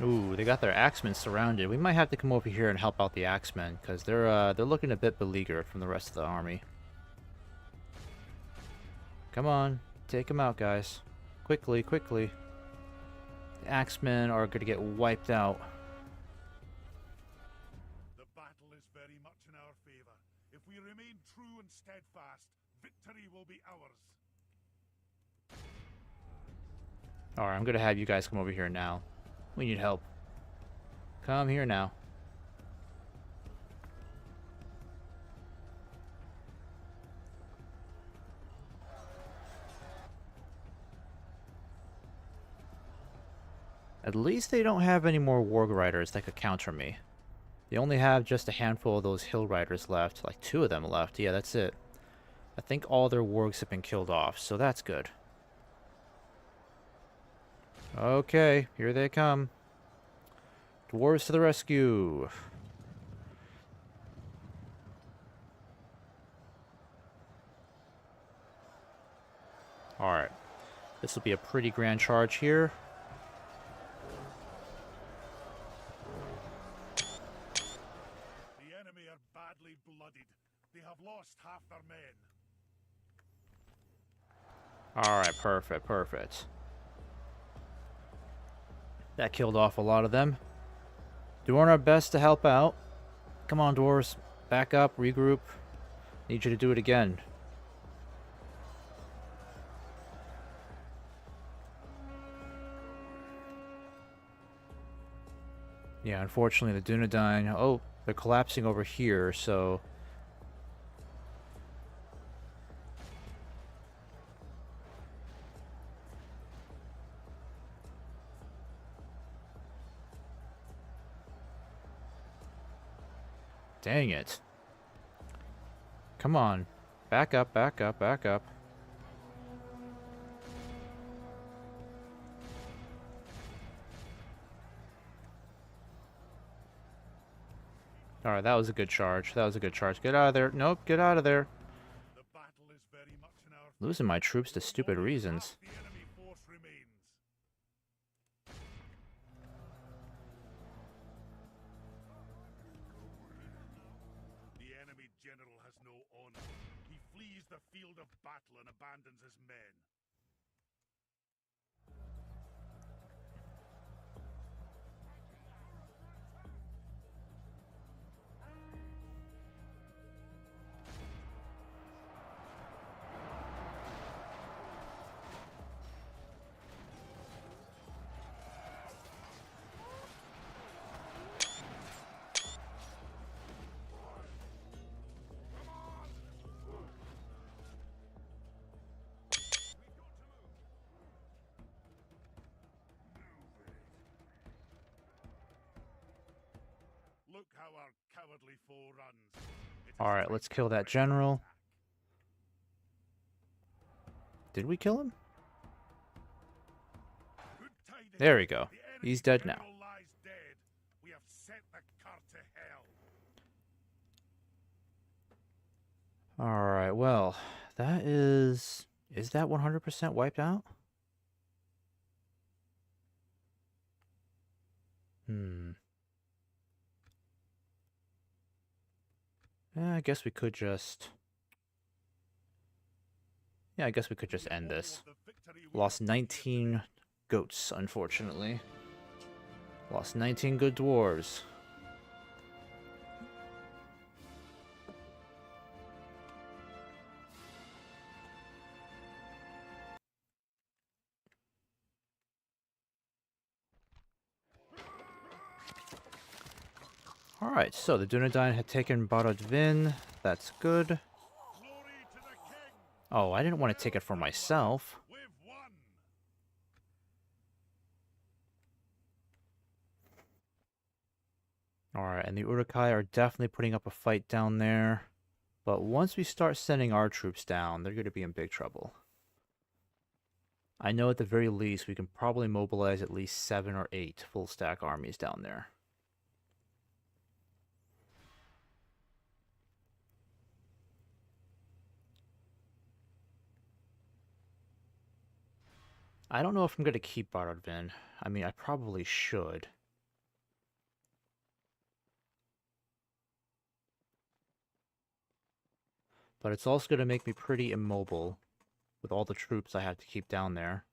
Ooh, they got their axemen surrounded. We might have to come over here and help out the axemen, because they're looking a bit beleaguered from the rest of the army. Come on, take them out, guys. Quickly, quickly. The axemen are going to get wiped out. The battle is very much in our favor. If we remain true and steadfast, victory will be ours. Alright, I'm going to have you guys come over here now. We need help. Come here now. At least they don't have any more warg riders that could counter me. They only have just a handful of those hill riders left. Like 2 of them left. Yeah, that's it. I think all their wargs have been killed off, so that's good. Okay, here they come. Dwarves to the rescue. Alright. This will be a pretty grand charge here. The enemy are badly blooded. They have lost half their men. Alright, perfect, perfect. That killed off a lot of them. Doing our best to help out. Come on, dwarves. Back up, regroup. Need you to do it again. Yeah, unfortunately, the Dunedain... Oh, they're collapsing over here, so... Dang it. Come on. Back up, back up, back up. Alright, that was a good charge. That was a good charge. Get out of there. Nope, get out of there. The battle is very much in our Losing my troops to stupid reasons. The enemy force remains. The enemy general has no honor. He flees the field of battle and abandons his men. Look how our cowardly foe runs. It is Alright, time let's to kill that press general. attack. Did we kill him? Good tidings. There we go. The enemy He's dead now. general lies dead. We have sent the cur to hell. Alright, well, that is... Is that 100% wiped out? I guess we could just... Yeah, I guess we could just end this. Lost 19 goats, unfortunately. Lost 19 good dwarves. Alright, so the Dunedain had taken Baruk Khazâd. That's good. Glory to the king. Oh, I didn't want to take it for myself. We've won. Alright, and the Uruk-hai are definitely putting up a fight down there. But once we start sending our troops down, they're going to be in big trouble. I know at the very least we can probably mobilize at least 7 or 8 full stack armies down there. I don't know if I'm going to keep Baruk Khazâd. I mean, I probably should. But it's also going to make me pretty immobile with all the troops I have to keep down there.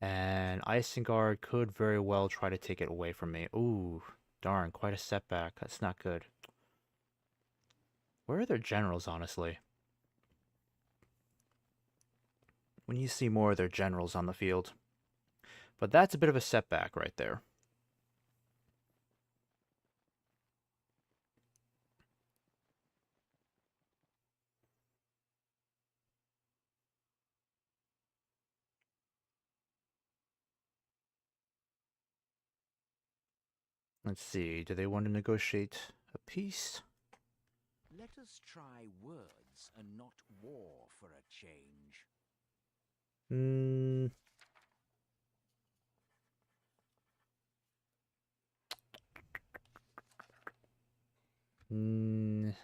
And Isengard could very well try to take it away from me. Ooh, darn, quite a setback. That's not good. Where are their generals, honestly? We need to see more of their generals on the field. But that's a bit of a setback right there. Let's see, do they want to negotiate a peace? Let us try words and not war for a change.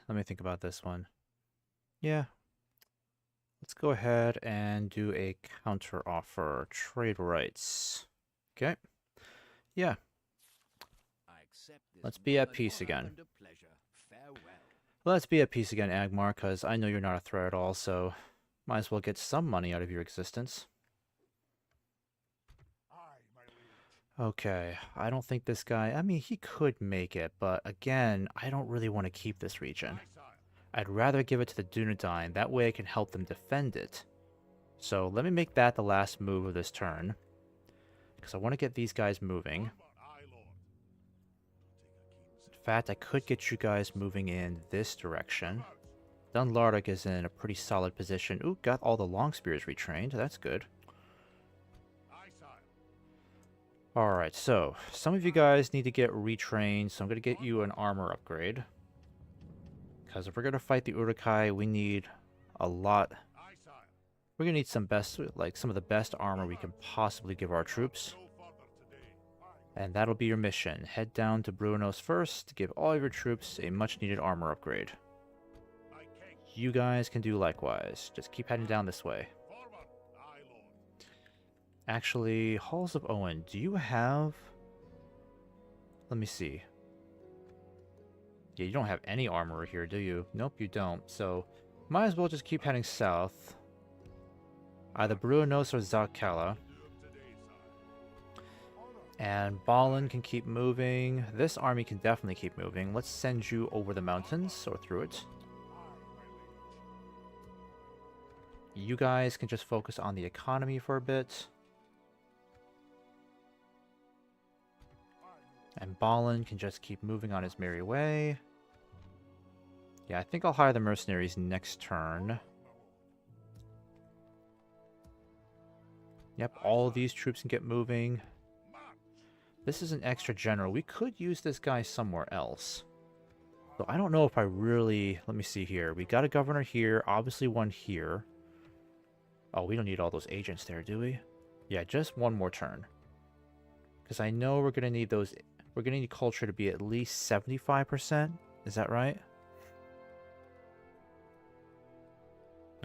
Let me think about this one. Yeah. Let's go ahead and do a counter offer. Trade rights. Okay. Yeah. I accept this Let's be at word, peace honor, again. and a pleasure. Farewell. Let's be at peace again, Agmar, because I know you're not a threat at all, so might as well get some money out of your existence. Aye, my liege. Okay, I don't think this guy... I mean, he could make it, but again, I don't really want to keep this region. Aye, sire. I'd rather give it to the Dunedain, that way I can help them defend it. So let me make that the last move of this turn, because I want to get these guys moving. Aye, lord. In fact, I could get you guys moving in this direction. Dunlardic is in a pretty solid position. Ooh, got all the long spears retrained. That's good. Aye, sire. Alright, so some of you guys need to get retrained, so I'm going to get you an armor upgrade. Because if we're going to fight the Urukai, we need a lot. Aye, sire. We're going to need some of the best armor we can possibly give our troops. No further today. And that'll be your mission. Head down to Brunos first to give all of your troops a much needed armor upgrade. My king. You guys can do likewise. Just keep heading down this way. Forward. Aye, lord. Actually, Halls of Owen, do you have... Let me see. Yeah, you don't have any armor here, do you? Nope, you don't. So, might as well just keep heading south. Either Brunos or Zakala. And Balin can keep moving. This army can definitely keep moving. Let's send you over the mountains, or through it. You guys can just focus on the economy for a bit. And Balin can just keep moving on his merry way. Yeah, I think I'll hire the mercenaries next turn. Yep, all of these troops can get moving. This is an extra general. We could use this guy somewhere else. So I don't know if I really... Let me see here. We got a governor here, obviously one here. Oh, we don't need all those agents there, do we? Yeah, just one more turn. Because I know we're going to need those... We're going to need culture to be at least 75%. Is that right?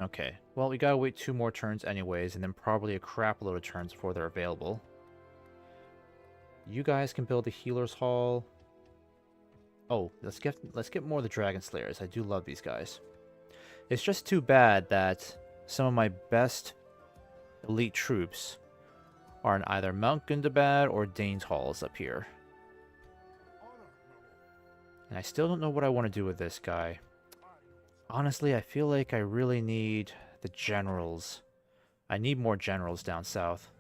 Okay. Well, we got to wait 2 more turns anyways, and then probably a crap load of turns before they're available. You guys can build a healer's hall. Oh, let's get more of the Dragon Slayers. I do love these guys. It's just too bad that some of my best elite troops are in either Mount Gundabad or Dane's Halls up here. And I still don't know what I want to do with this guy. Honestly, I feel like I really need the generals. I need more generals down south.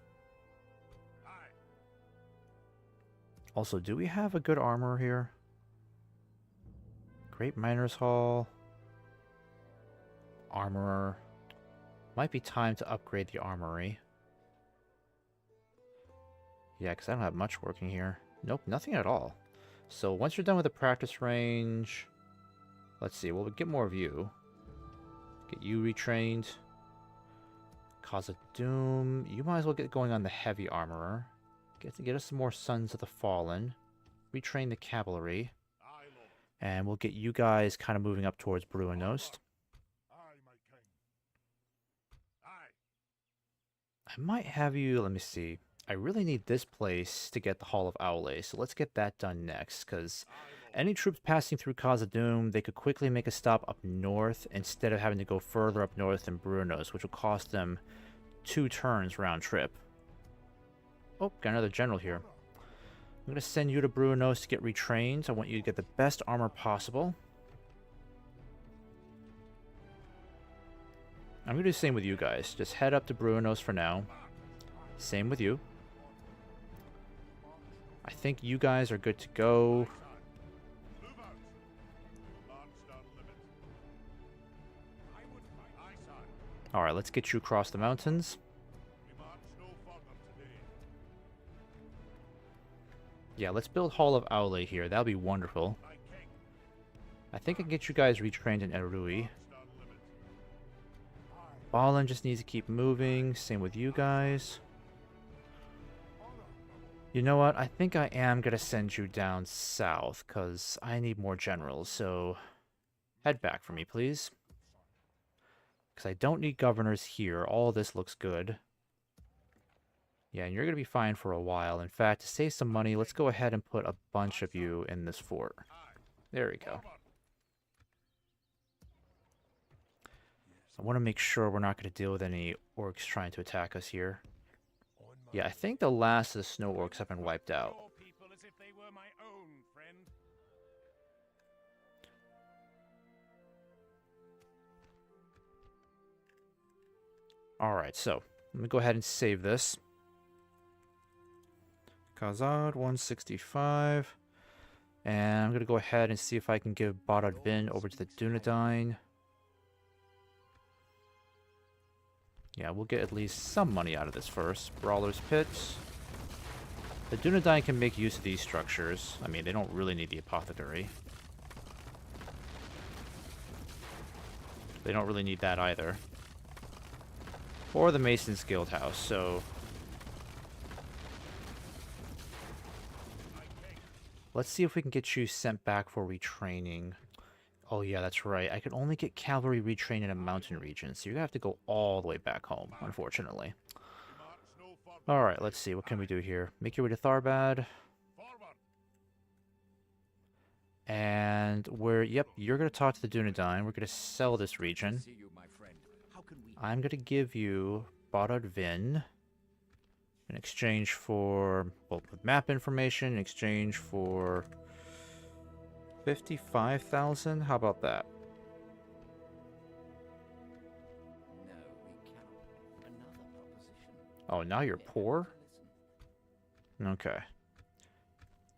Also, do we have a good armor here? Great Miners Hall. Armorer. Might be time to upgrade the armory. Yeah, because I don't have much working here. Nope, nothing at all. So once you're done with the practice range... Let's see, we'll get more of you. Get you retrained. Cause of Doom. You might as well get going on the heavy armorer. Get us some more Sons of the Fallen. Retrain the cavalry. And we'll get you guys kind of moving up towards Bruinost. I might have you... Let me see. I really need this place to get the Hall of Owlay, so let's get that done next, because any troops passing through Khazad-dûm, they could quickly make a stop up north instead of having to go further up north than Bruinost, which will cost them 2 turns round trip. Oh, got another general here. I'm going to send you to Bruinost to get retrained. I want you to get the best armor possible. I'm going to do the same with you guys. Just head up to Bruinost for now. Same with you. I think you guys are good to go. Alright, let's get you across the mountains. Yeah, let's build Hall of Aule here. That'll be wonderful. My king. I think I can get you guys retrained in Erui. Marched unlimited. Aye. Balin just needs to keep moving. Same with you guys. Honor, my lord. You know what? I think I am going to send you down south, because I need more generals, so head back for me, please. Because I don't need governors here. All this looks good. Yeah, and you're going to be fine for a while. In fact, to save some money, let's go ahead and put a bunch of you in this fort. Aye. There we go. Forward. I want to make sure we're not going to deal with any orcs trying to attack us here. On my Yeah, I think the last of the snow orcs have been wiped out. Your people as if they were my own, friend. Alright, so let me go ahead and save this. Khazâd 165. And I'm going to go ahead and see if I can give Baruk Khazâd over to the Dunedain. Yeah, we'll get at least some money out of this first. Brawler's Pit. The Dunedain can make use of these structures. I mean, they don't really need the Apothecary. They don't really need that either. Or the Mason's Guild House, so... let's see if we can get you sent back for retraining. Oh yeah, that's right. I can only get cavalry retrained in a mountain region, so you're gonna have to go all the way back home, unfortunately. March no further. Alright, let's see. What can we do here? Make your way to Tharbad. Forward. And yep, you're gonna talk to the Dunedain. We're gonna sell this region. See you, my friend. How can we I'm gonna give you Baruk Khazâd in exchange for, well, with map information, in exchange for 55,000. How about that? No, we cannot. Another proposition. Oh, now you're Never poor? listen. Okay.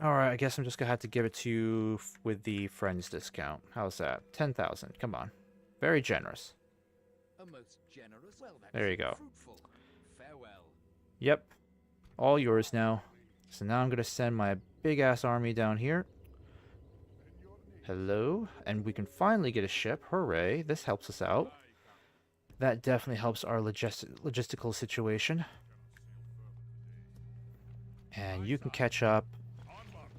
Alright, I guess I'm just gonna have to give it to you with the friends discount. How's that? 10,000. Come on. Very generous. A most generous. Well, that's There you go. fruitful. Farewell. Yep. All yours now. So now I'm gonna send my big-ass army down here. Hello? And we can finally get a ship. Hooray. This helps us out. That definitely helps our logistical situation. And you can catch up.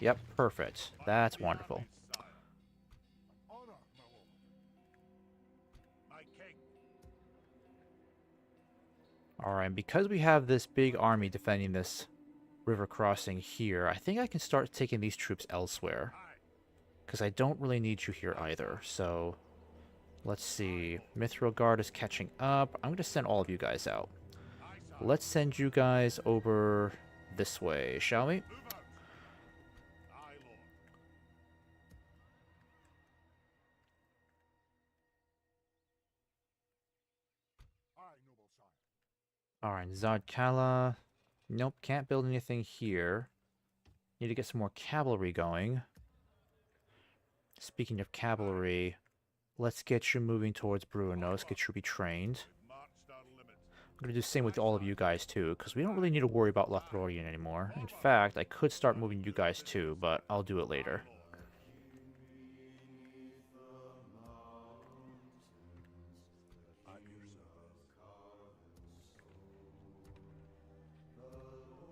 Yep, perfect. That's wonderful. Honor, my lord. My king. Alright, because we have this big army defending this river crossing here, I think I can start taking these troops elsewhere. Aye. Because I don't really need you here either, so... let's see. Mithril Guard is catching up. I'm going to send all of you guys out. Aye, sir. Let's send you guys over this way, shall we? Move out. Aye, lord. Aye, noble sire. Alright, Zadkala. Nope, can't build anything here. Need to get some more cavalry going. Speaking of cavalry, let's get you moving towards Bruinos, get you retrained. We've marched our limit. I'm going to do the same with all of you guys too, because we don't really need to worry about Lothlorien anymore. In fact, I could start moving you guys too, but I'll do it later. At your service.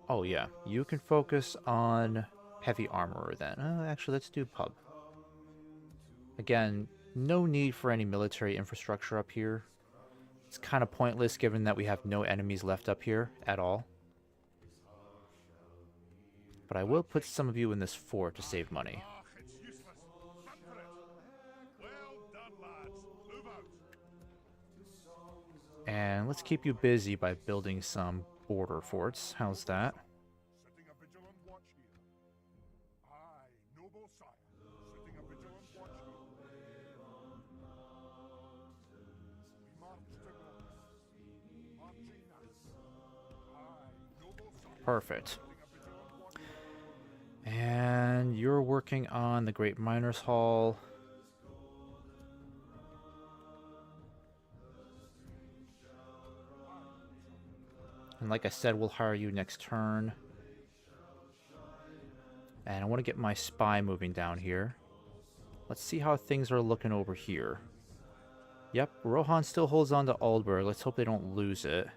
Oh yeah, you can focus on heavy armorer then. Actually, let's do pub. Again, no need for any military infrastructure up here. It's kind of pointless given that we have no enemies left up here at all. But I will put some of you in this fort to save money. Ah, it's useless. Run for it. Well done, lads. Move out. And let's keep you busy by building some border forts. How's that? Setting a vigilant watch here. Aye, noble sire. Setting a vigilant watch here. We march to Glaucus. Marching now. Aye, noble sire. Perfect. Setting a vigilant watch here. And you're working on the Great Miners Hall. And like I said, we'll hire you next turn. And I want to get my spy moving down here. Let's see how things are looking over here. Yep, Rohan still holds on to Aldburg. Let's hope they don't lose it.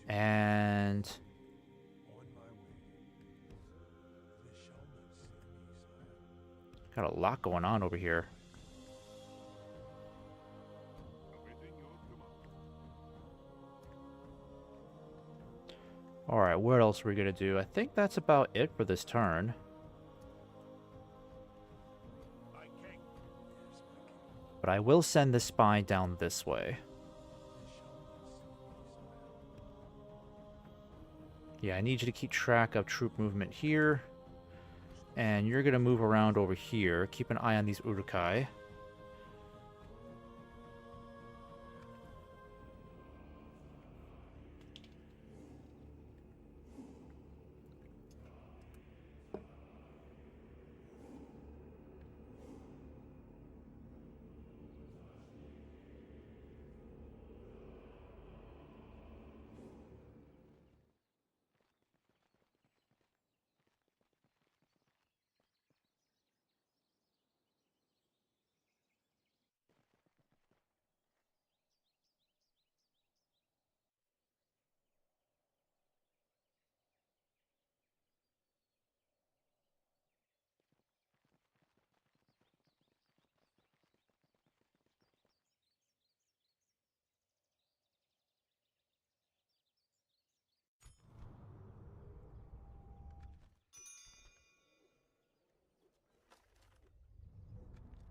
And got a lot going on over here. Alright, what else are we going to do? I think that's about it for this turn. But I will send the spy down this way. Yeah, I need you to keep track of troop movement here. And you're going to move around over here. Keep an eye on these Urukai.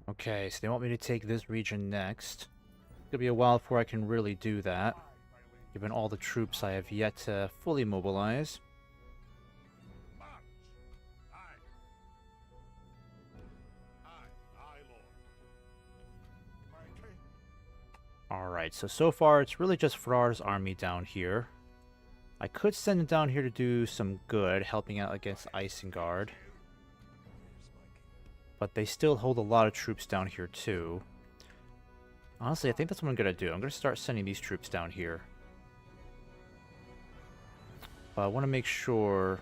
Okay, so they want me to take this region next. It'll be a while before I can really do that, given all the troops I have yet to fully mobilize. Alright, so far it's really just Farar's army down here. I could send it down here to do some good, helping out against Isengard. But they still hold a lot of troops down here too. Honestly, I think that's what I'm going to do. I'm going to start sending these troops down here. But I want to make sure...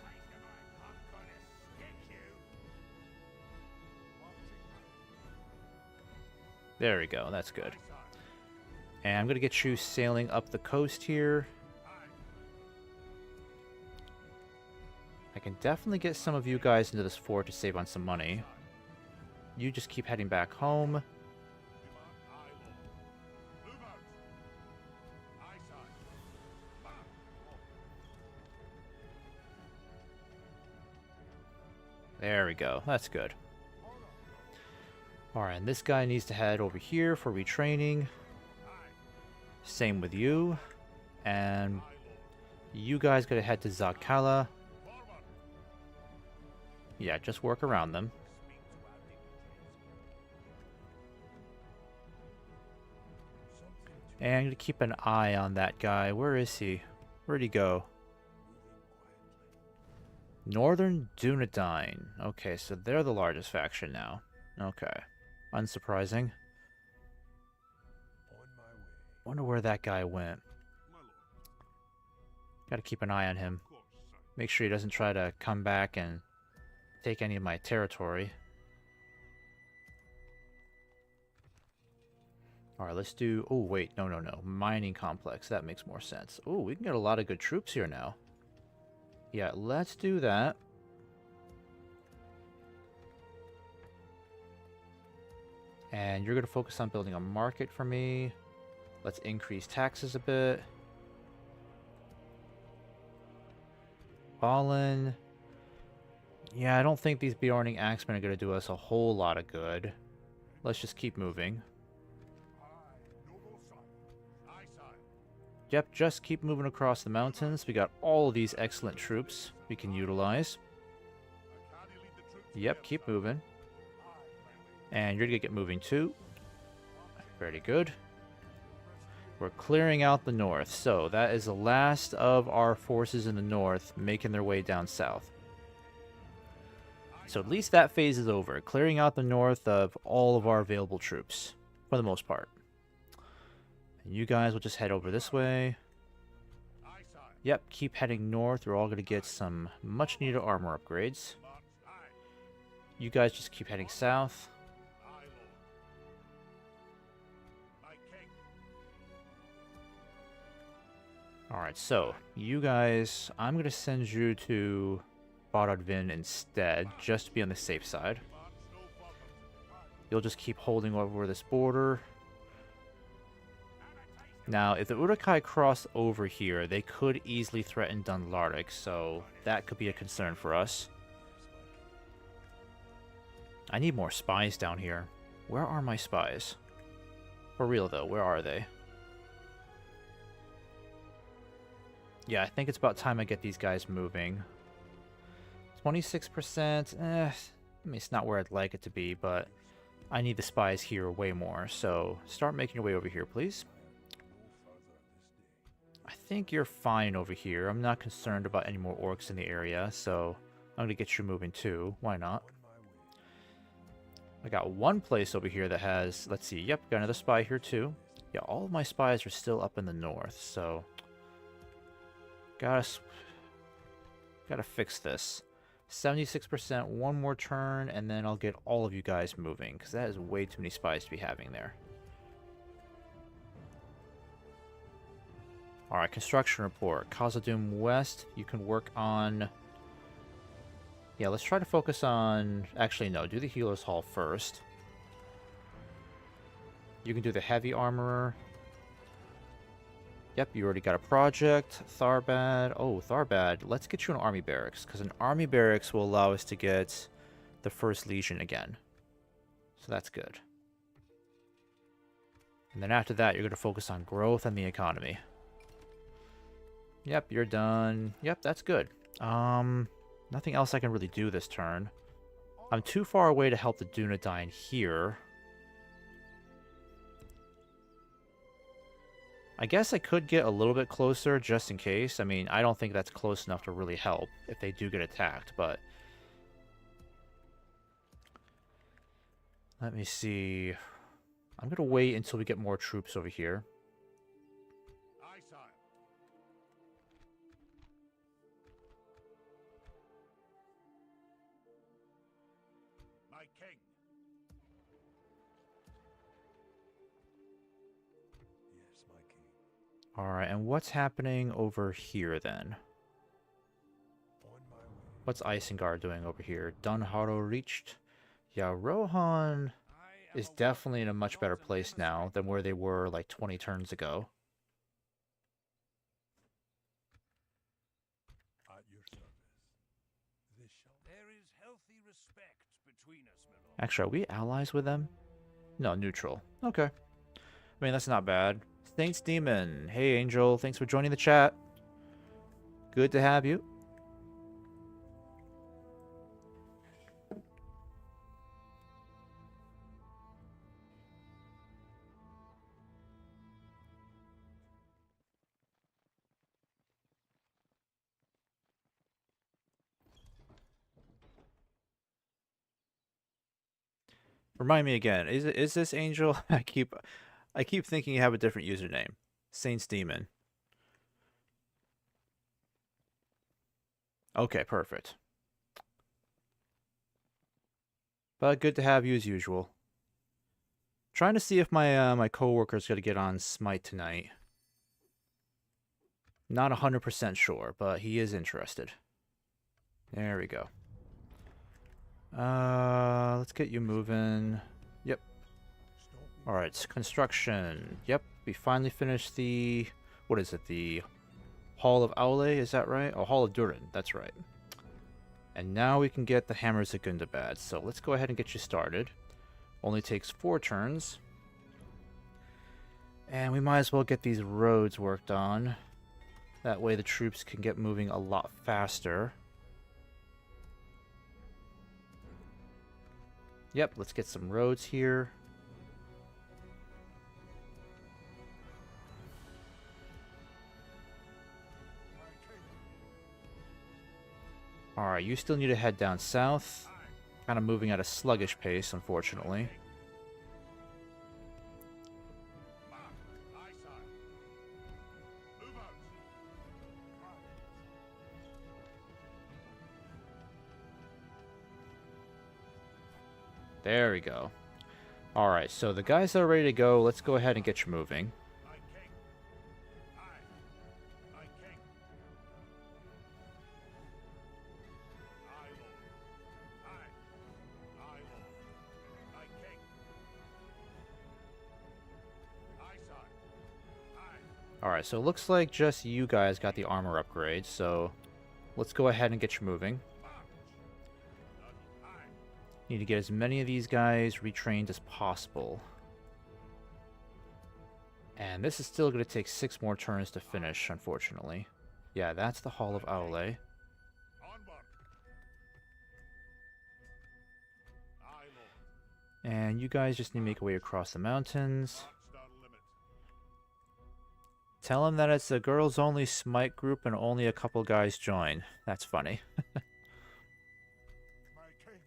There we go, that's good. And I'm going to get you sailing up the coast here. I can definitely get some of you guys into this fort to save on some money. You just keep heading back home. There we go. That's good. Alright, and this guy needs to head over here for retraining. Same with you. And you guys gotta head to Zakala. Yeah, just work around them. And I'm gonna keep an eye on that guy. Where is he? Where'd he go? Northern Dunedain. Okay, so they're the largest faction now. Okay. Unsurprising. Wonder where that guy went. Gotta keep an eye on him. Make sure he doesn't try to come back and take any of my territory. Alright, let's do... Oh, wait. No. Mining complex. That makes more sense. Oh, we can get a lot of good troops here now. Yeah, let's do that. And you're going to focus on building a market for me. Let's increase taxes a bit. Balin. Yeah, I don't think these Bjorning Axemen are going to do us a whole lot of good. Let's just keep moving. Yep, just keep moving across the mountains. We got all of these excellent troops we can utilize. Yep, keep moving. And you're going to get moving too. Very good. We're clearing out the north. So that is the last of our forces in the north making their way down south. So at least that phase is over. Clearing out the north of all of our available troops. For the most part. And you guys will just head over this way. Yep, keep heading north. We're all going to get some much needed armor upgrades. You guys just keep heading south. Aye, Lord. My king. Alright, so you guys, I'm going to send you to Baruk instead, just to be on the safe side. March no further. You'll just keep holding over this border. Now, if the Uruk-hai cross over here, they could easily threaten Dunlardic, so that could be a concern for us. I need more spies down here. Where are my spies? For real, though, where are they? Yeah, I think it's about time I get these guys moving. 26%, I mean, it's not where I'd like it to be, but I need the spies here way more, so start making your way over here, please. I think you're fine over here. I'm not concerned about any more orcs in the area, so I'm going to get you moving too. Why not? I got one place over here that has, let's see, yep, got another spy here too. Yeah, all of my spies are still up in the north, so gotta fix this. 76%, one more turn, and then I'll get all of you guys moving, because that is way too many spies to be having there. Alright, construction report. Khazâd West, you can work on... Yeah, let's try to focus on... Actually, no, do the Healer's Hall first. You can do the Heavy Armorer. Yep, you already got a project. Tharbad. Oh, Tharbad. Let's get you an Army Barracks, because an Army Barracks will allow us to get the First Legion again. So that's good. And then after that, you're going to focus on growth and the economy. Yep, you're done. Yep, that's good. Nothing else I can really do this turn. I'm too far away to help the Dunedain here. I guess I could get a little bit closer just in case. I mean, I don't think that's close enough to really help if they do get attacked, but... Let me see. I'm going to wait until we get more troops over here. Aye, sire. My king. Yes, my king. Alright, and what's happening over here then? On my way. What's Isengard doing over here? Dunharrow reached? Yeah, Rohan is definitely in a much better place now than where they were like 20 turns ago. At your service. This shall There is healthy respect between us, my lord. Actually, are we allies with them? No, neutral. Okay. I mean, that's not bad. Saints Demon. Hey, Angel. Thanks for joining the chat. Good to have you. Remind me again. Is this Angel? I keep thinking you have a different username. Saints Demon. Okay, perfect. But good to have you as usual. Trying to see if my my coworker's gonna get on Smite tonight. Not 100% sure, but he is interested. There we go. Let's get you moving. Yep. Alright, construction. Yep, we finally finished the... What is it? The Hall of Aule, is that right? Oh, Hall of Durin, that's right. And now we can get the Hammers of Gundabad. So let's go ahead and get you started. Only takes 4 turns. And we might as well get these roads worked on. That way the troops can get moving a lot faster. Yep, let's get some roads here. Alright, you still need to head down south. Kind of moving at a sluggish pace, unfortunately. Aye, sire. Move out. There we go. Alright, so the guys that are ready to go, let's go ahead and get you moving. My king. Aye. My king. Aye, lord. Aye. Aye, lord. My king. Aye, sire. Aye. Alright, so it looks like just you guys got the armor upgrade, so let's go ahead and get you moving. March. Aye. Need to get as many of these guys retrained as possible. And this is still going to take 6 more turns to finish, unfortunately. Yeah, that's the Hall of Aule. Onward. Aye, lord. And you guys just need to make your way across the mountains. March down limit. Tell them that it's a girls-only smite group and only a couple guys join. That's funny. My king.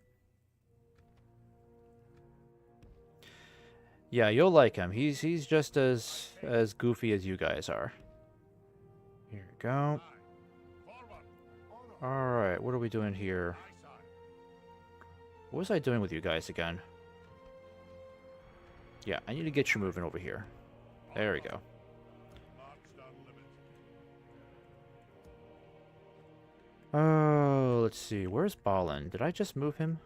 Yeah, you'll like him. He's just as goofy as you guys are. Here we go. Aye. Forward. Honor. Alright, what are we doing here? Aye, sire. What was I doing with you guys again? Yeah, I need to get you moving over here. There we go. March down limit. Oh, let's see. Where's Balin? Did I just move him?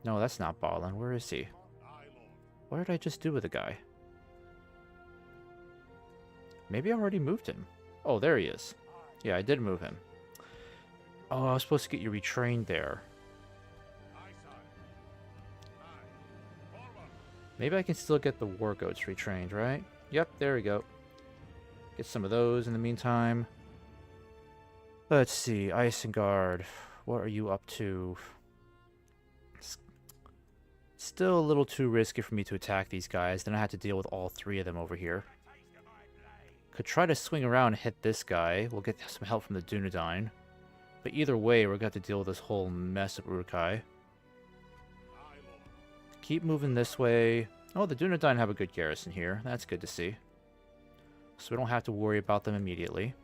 No, that's not Balin. Where is he? Aye, lord. What did I just do with the guy? Maybe I already moved him. Oh, there he is. Yeah, I did move him. Oh, I was supposed to get you retrained there. Aye, sire. Aye. Forward. Maybe I can still get the war goats retrained, right? Yep, there we go. Get some of those in the meantime. Let's see, Isengard. What are you up to? Still a little too risky for me to attack these guys. Then I have to deal with all 3 of them over here. Could try to swing around and hit this guy. We'll get some help from the Dunedain. But either way, we're going to have to deal with this whole mess of Uruk-hai. Aye, lord. Keep moving this way. Oh, the Dunedain have a good garrison here. That's good to see. So we don't have to worry about them immediately.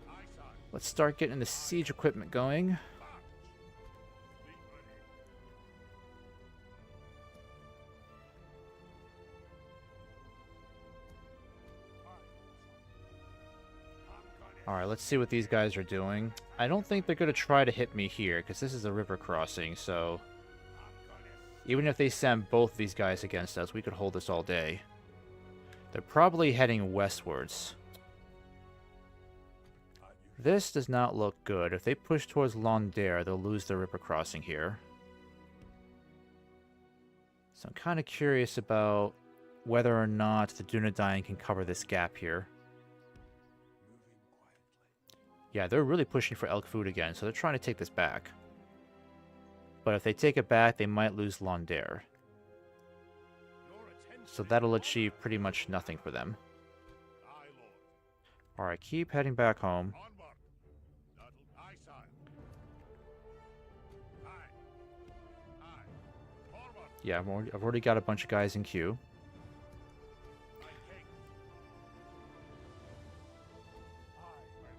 Aye, sire. Let's start getting the siege equipment going. March. Fleet ready. Alright, let's see what these guys are doing. I don't think they're going to try to hit me here, because this is a river crossing, so... Even if they send both these guys against us, we could hold this all day. They're probably heading westwards. This does not look good. If they push towards Londare, they'll lose their river crossing here. So I'm kind of curious about whether or not the Dunedain can cover this gap here. Yeah, they're really pushing for Elk Food again, so they're trying to take this back. But if they take it back, they might lose Londare. So that'll achieve pretty much nothing for them. Aye, lord. Alright, keep heading back home. Onward. That'll... Aye, sire. Aye. Aye. Forward. Yeah, I've already got a bunch of guys in queue. My king.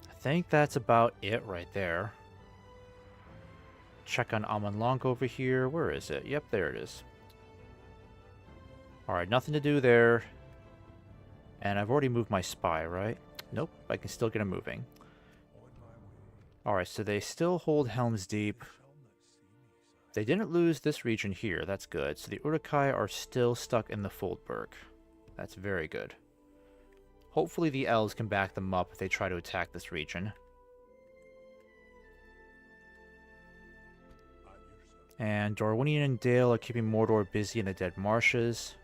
I think that's about it right there. Check on Amanlank over here. Where is it? Yep, there it is. Alright, nothing to do there. And I've already moved my spy, right? Nope, I can still get him moving. Alright, so they still hold Helm's Deep. They didn't lose this region here, that's good. So the Uruk-hai are still stuck in the Foldberg. That's very good. Hopefully the elves can back them up if they try to attack this region. And Dorwinion and Dale are keeping Mordor busy in the Dead Marshes.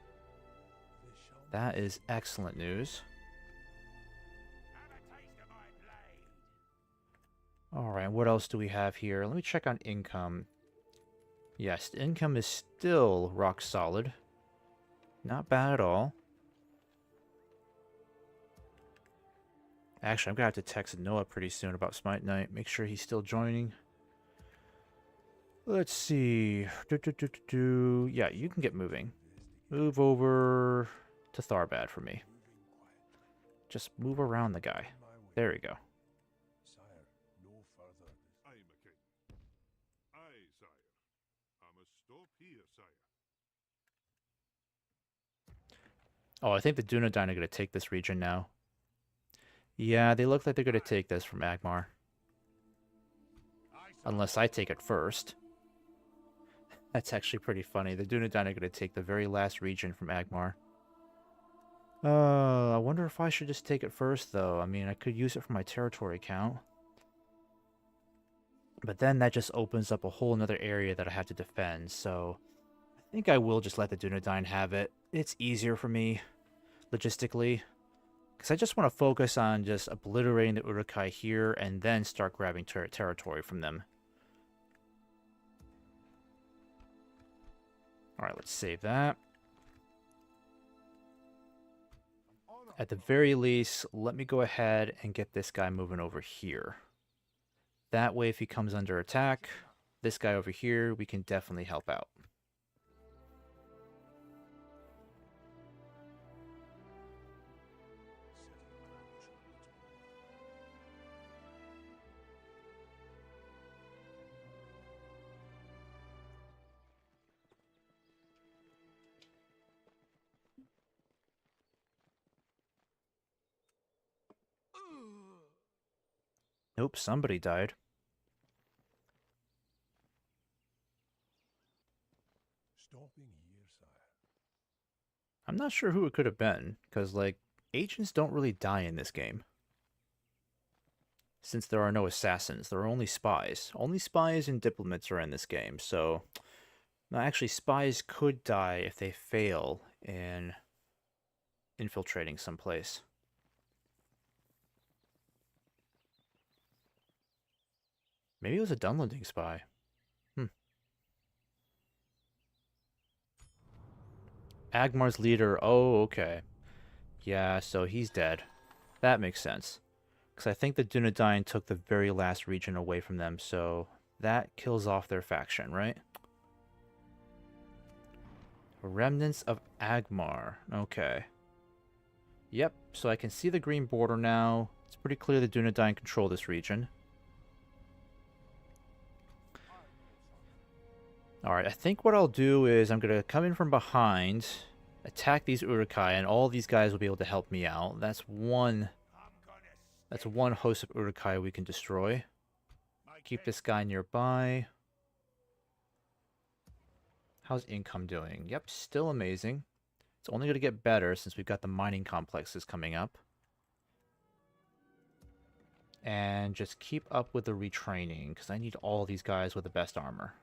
That is excellent news. Alright, what else do we have here? Let me check on income. Yes, income is still rock solid. Not bad at all. Actually, I'm going to have to text Noah pretty soon about Smite Night. Make sure he's still joining. Let's see. Yeah, you can get moving. Move over to Tharbad for me. Just move around the guy. There we go. Sire, no further. Aye, my king. Aye, sire. Oh, I think the Dunedain are going to take this region now. Yeah, they look like they're going to take this from Agmar. Unless I take it first. That's actually pretty funny. The Dunedain are going to take the very last region from Agmar. I wonder if I should just take it first, though. I mean, I could use it for my territory count. But then that just opens up a whole nother area that I have to defend, so I think I will just let the Dunedain have it. It's easier for me, logistically, because I just want to focus on just obliterating the Uruk-hai here and then start grabbing territory from them. Alright, let's save that. At the very least, let me go ahead and get this guy moving over here. That way, if he comes under attack, this guy over here, we can definitely help out. Nope, somebody died. Stopping here, sire. I'm not sure who it could have been, because, like, agents don't really die in this game. Since there are no assassins, there are only spies. Only spies and diplomats are in this game, so... Now, actually, spies could die if they fail in infiltrating someplace. Maybe it was a Dunlending spy. Agmar's leader. Oh, okay. Yeah, so he's dead. That makes sense. Because I think the Dunedain took the very last region away from them, so that kills off their faction, right? Remnants of Agmar. Okay. Yep, so I can see the green border now. It's pretty clear the Dunedain control this region. Alright, I think what I'll do is I'm going to come in from behind, attack these Uruk-hai, and all these guys will be able to help me out. That's one host of Uruk-hai we can destroy. Keep this guy nearby. How's income doing? Yep, still amazing. It's only going to get better since we've got the mining complexes coming up. And just keep up with the retraining, because I need all these guys with the best armor.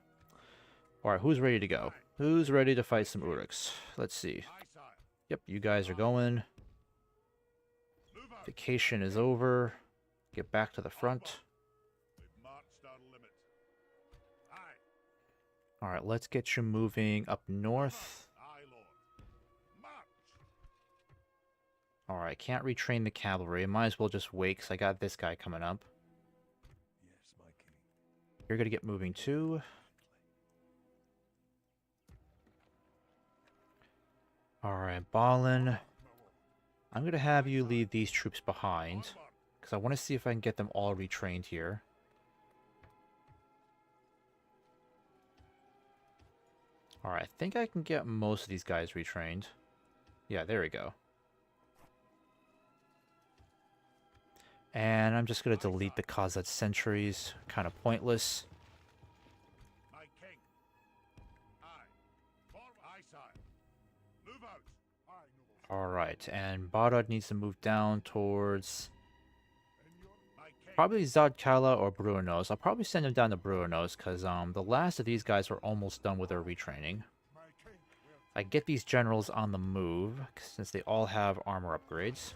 Alright, who's ready to go? Who's ready to fight some Uruks? Let's see. Yep, you guys are going. Vacation is over. Get back to the front. Alright, let's get you moving up north. Alright, can't retrain the cavalry. Might as well just wait, because I got this guy coming up. Yes, my king. You're going to get moving too. Alright, Balin. I'm going to have you leave these troops behind, because I want to see if I can get them all retrained here. Alright, I think I can get most of these guys retrained. Yeah, there we go. And I'm just going to delete the Khazâd sentries. Kind of pointless. Alright, and Baruk needs to move down towards probably Zadkala or Brunos. I'll probably send him down to Brunos, because the last of these guys are almost done with their retraining. I get these generals on the move, since they all have armor upgrades.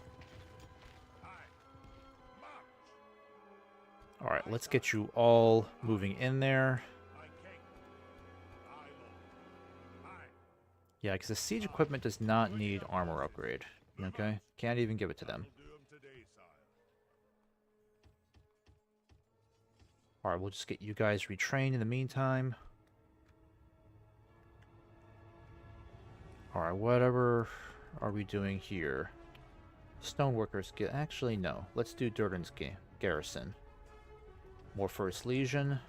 Alright, let's get you all moving in there. Yeah, because the siege equipment does not need armor upgrade. Okay? Can't even give it to them. Alright, we'll just get you guys retrained in the meantime. Alright, whatever are we doing here? Stoneworkers get... Actually, no. Let's do Durden's garrison. More First Legion.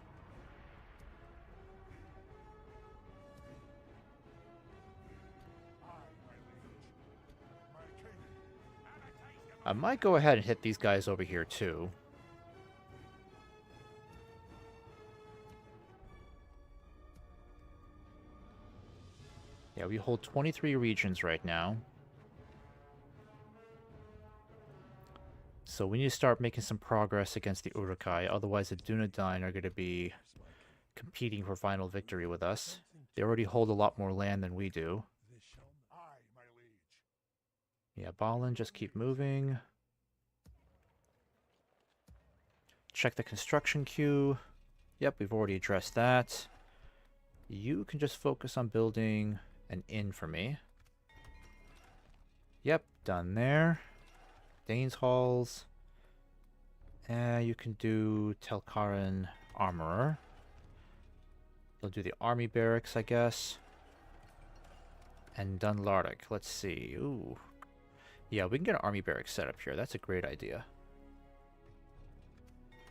I might go ahead and hit these guys over here too. Yeah, we hold 23 regions right now. So we need to start making some progress against the Uruk-hai, otherwise the Dunedain are going to be competing for final victory with us. They already hold a lot more land than we do. This shall not. Aye, my liege. Yeah, Balin, just keep moving. Check the construction queue. Yep, we've already addressed that. You can just focus on building an inn for me. Yep, done there. Dane's Halls. You can do Telkaran Armorer. They'll do the army barracks, I guess. And Dunlardic. Let's see. Ooh. Yeah, we can get an army barracks set up here. That's a great idea.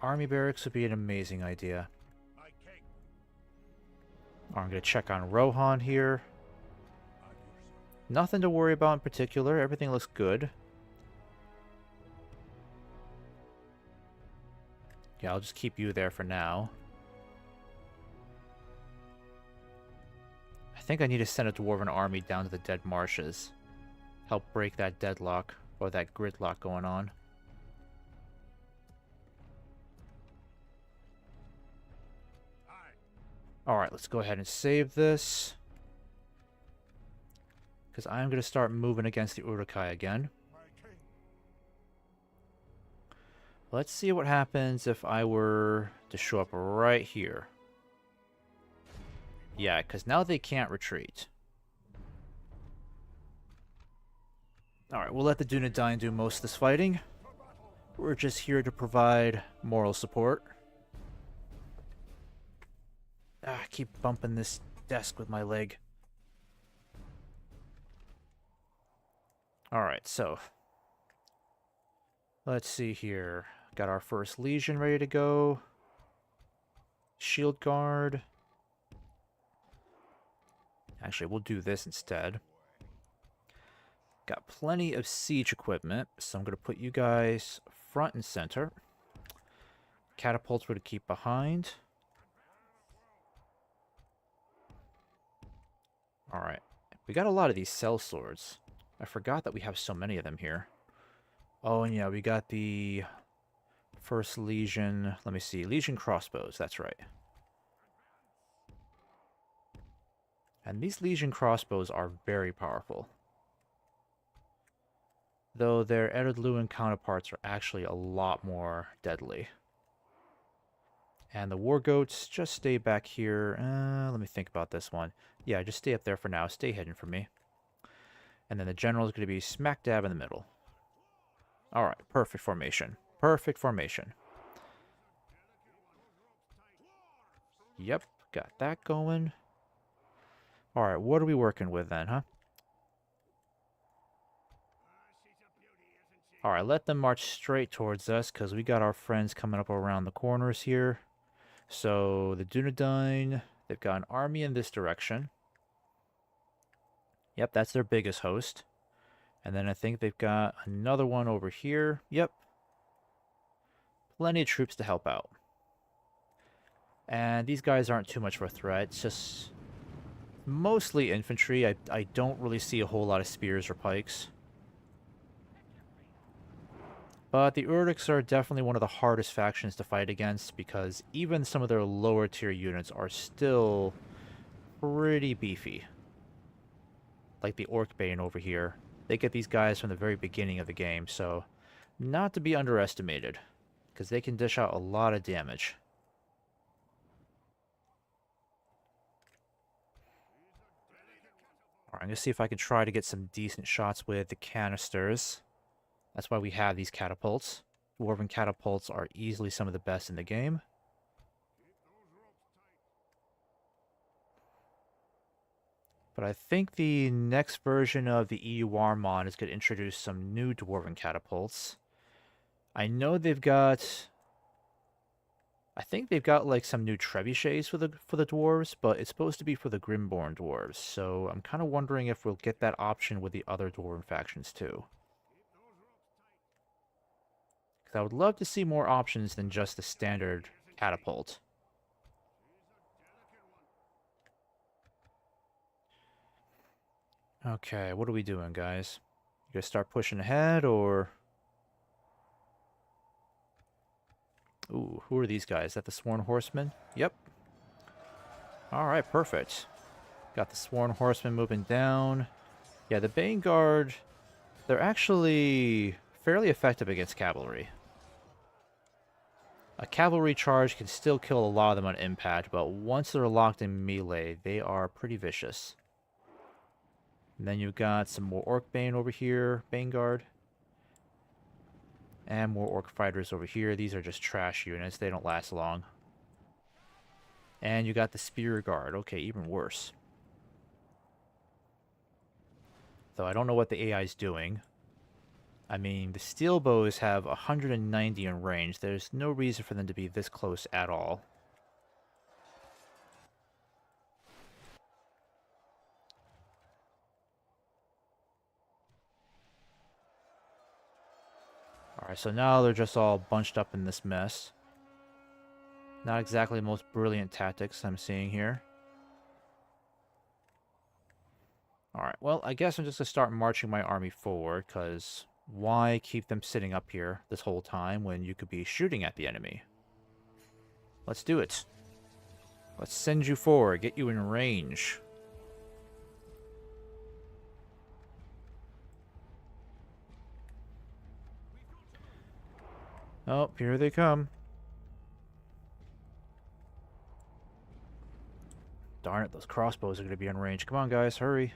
Army barracks would be an amazing idea. My king. I'm going to check on Rohan here. At your service. Nothing to worry about in particular. Everything looks good. Yeah, I'll just keep you there for now. I think I need to send a Dwarven army down to the Dead Marshes. Help break that deadlock, or that gridlock going on. Aye. Alright, let's go ahead and save this. Because I'm going to start moving against the Uruk-hai again. My king. Let's see what happens if I were to show up right here. Yeah, because now they can't retreat. Alright, we'll let the Dunedain do most of this fighting. We're just here to provide moral support. I keep bumping this desk with my leg. Alright, so let's see here. Got our first Legion ready to go. Shield Guard. Actually, we'll do this instead. Got plenty of siege equipment, so I'm going to put you guys front and center. Catapults we're to keep behind. Alright. We got a lot of these cell swords. I forgot that we have so many of them here. Oh, and yeah, we got the first Legion. Let me see. Legion crossbows, that's right. And these Legion crossbows are very powerful. Though their Eredluin counterparts are actually a lot more deadly. And the War Goats, just stay back here. Let me think about this one. Yeah, just stay up there for now. Stay hidden from me. And then the General is going to be smack dab in the middle. Alright, perfect formation. Perfect formation. Yep, got that going. Alright, what are we working with then, huh? Alright, let them march straight towards us, because we got our friends coming up around the corners here. So, the Dunedain, they've got an army in this direction. Yep, that's their biggest host. And then I think they've got another one over here. Yep. Plenty of troops to help out. And these guys aren't too much of a threat. It's just mostly infantry. I don't really see a whole lot of spears or pikes. But the Uruks are definitely one of the hardest factions to fight against, because even some of their lower tier units are still pretty beefy. Like the Orcbane over here. They get these guys from the very beginning of the game, so not to be underestimated, because they can dish out a lot of damage. Alright, I'm going to see if I can try to get some decent shots with the canisters. That's why we have these catapults. Dwarven catapults are easily some of the best in the game. But I think the next version of the EUR mod is going to introduce some new Dwarven catapults. I know they've got... I think they've got like some new trebuchets for the dwarves, but it's supposed to be for the Grimborn dwarves. So I'm kind of wondering if we'll get that option with the other Dwarven factions too. 'Cause I would love to see more options than just the standard catapult. Okay, what are we doing, guys? You guys start pushing ahead, or... Ooh, who are these guys? Is that the Sworn Horsemen? Yep. Alright, perfect. Got the Sworn Horsemen moving down. Yeah, the Bane Guard, they're actually fairly effective against cavalry. A cavalry charge can still kill a lot of them on impact, but once they're locked in melee, they are pretty vicious. And then you've got some more Orc Bane over here, Bane Guard. And more Orc Fighters over here. These are just trash units, they don't last long. And you got the Spear Guard, okay, even worse. Though I don't know what the AI is doing. I mean, the steel bows have 190 in range. There's no reason for them to be this close at all. Alright, so now they're just all bunched up in this mess. Not exactly the most brilliant tactics I'm seeing here. Alright, well, I guess I'm just going to start marching my army forward, because why keep them sitting up here this whole time when you could be shooting at the enemy? Let's do it. Let's send you forward, get you in range. Oh, here they come. Darn it, those crossbows are going to be in range. Come on, guys, hurry.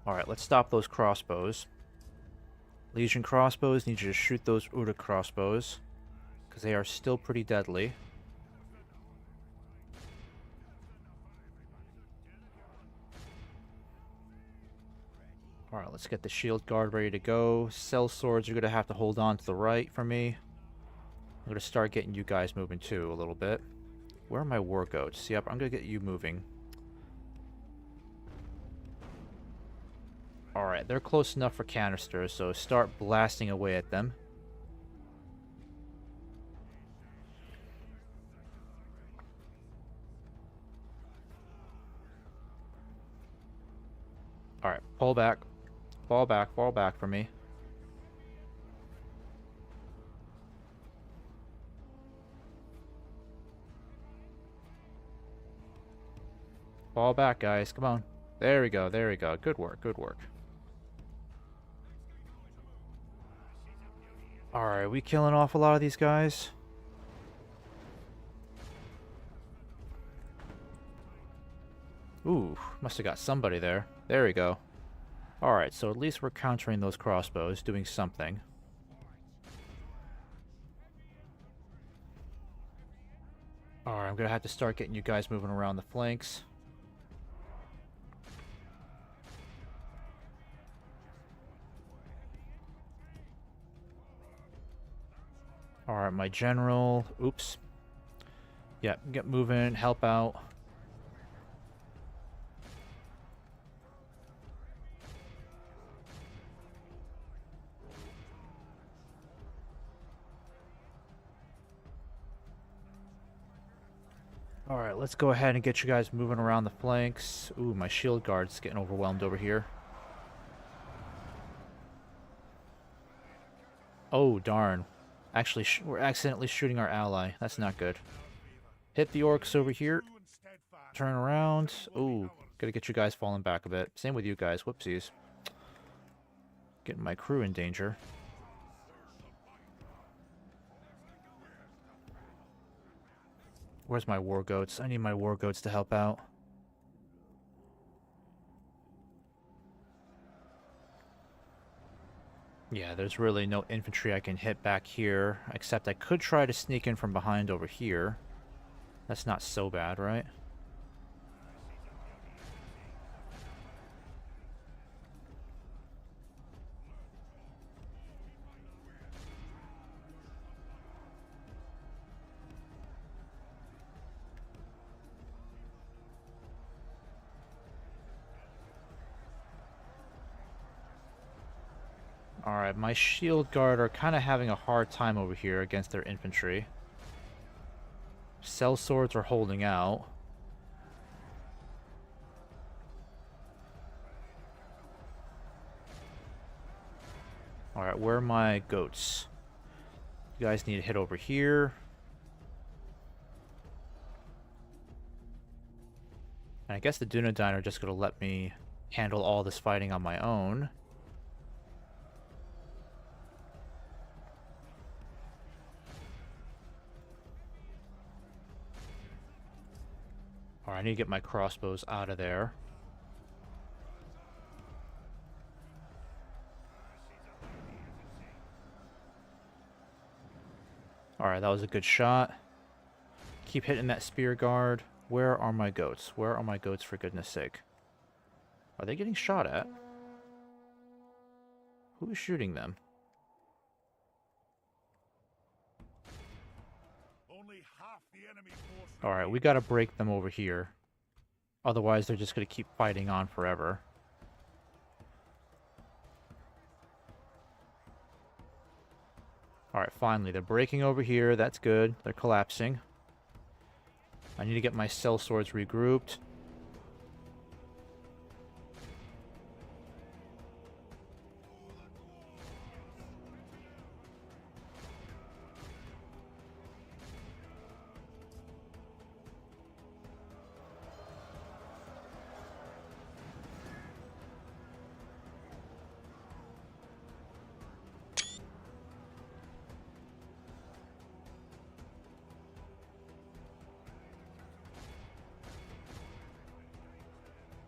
Alright, let's stop those crossbows. Legion crossbows, need you to shoot those EUR crossbows, because they are still pretty deadly. Alright, let's get the shield guard ready to go. Cell swords are going to have to hold on to the right for me. I'm going to start getting you guys moving too a little bit. Where are my war goats? Yep, I'm going to get you moving. Alright, they're close enough for canisters, so start blasting away at them. Alright, pull back. Fall back for me. Fall back, guys. Come on. There we go, there we go. Good work, good work. Alright, we killing off a lot of these guys? Ooh, must have got somebody there. There we go. Alright, so at least we're countering those crossbows, doing something. Alright, I'm gonna have to start getting you guys moving around the flanks. Alright, my general. Oops. Yeah, get moving, help out. Alright, let's go ahead and get you guys moving around the flanks. Ooh, my shield guard's getting overwhelmed over here. Oh, darn. Actually, we're accidentally shooting our ally. That's not good. Hit the orcs over here. Turn around. Ooh, gotta get you guys falling back a bit. Same with you guys. Whoopsies. Getting my crew in danger. Where's my war goats? I need my war goats to help out. Yeah, there's really no infantry I can hit back here, except I could try to sneak in from behind over here. That's not so bad, right? Alright, my shield guard are kind of having a hard time over here against their infantry. Cell swords are holding out. Alright, where are my goats? You guys need to hit over here. And I guess the Dunedain are just going to let me handle all this fighting on my own. Alright, I need to get my crossbows out of there. Alright, that was a good shot. Keep hitting that spear guard. Where are my goats? Where are my goats, for goodness sake? Are they getting shot at? Who is shooting them? Only half the enemy force. Alright, we gotta break them over here. Otherwise, they're just gonna keep fighting on forever. Alright, finally, they're breaking over here. That's good. They're collapsing. I need to get my cell swords regrouped.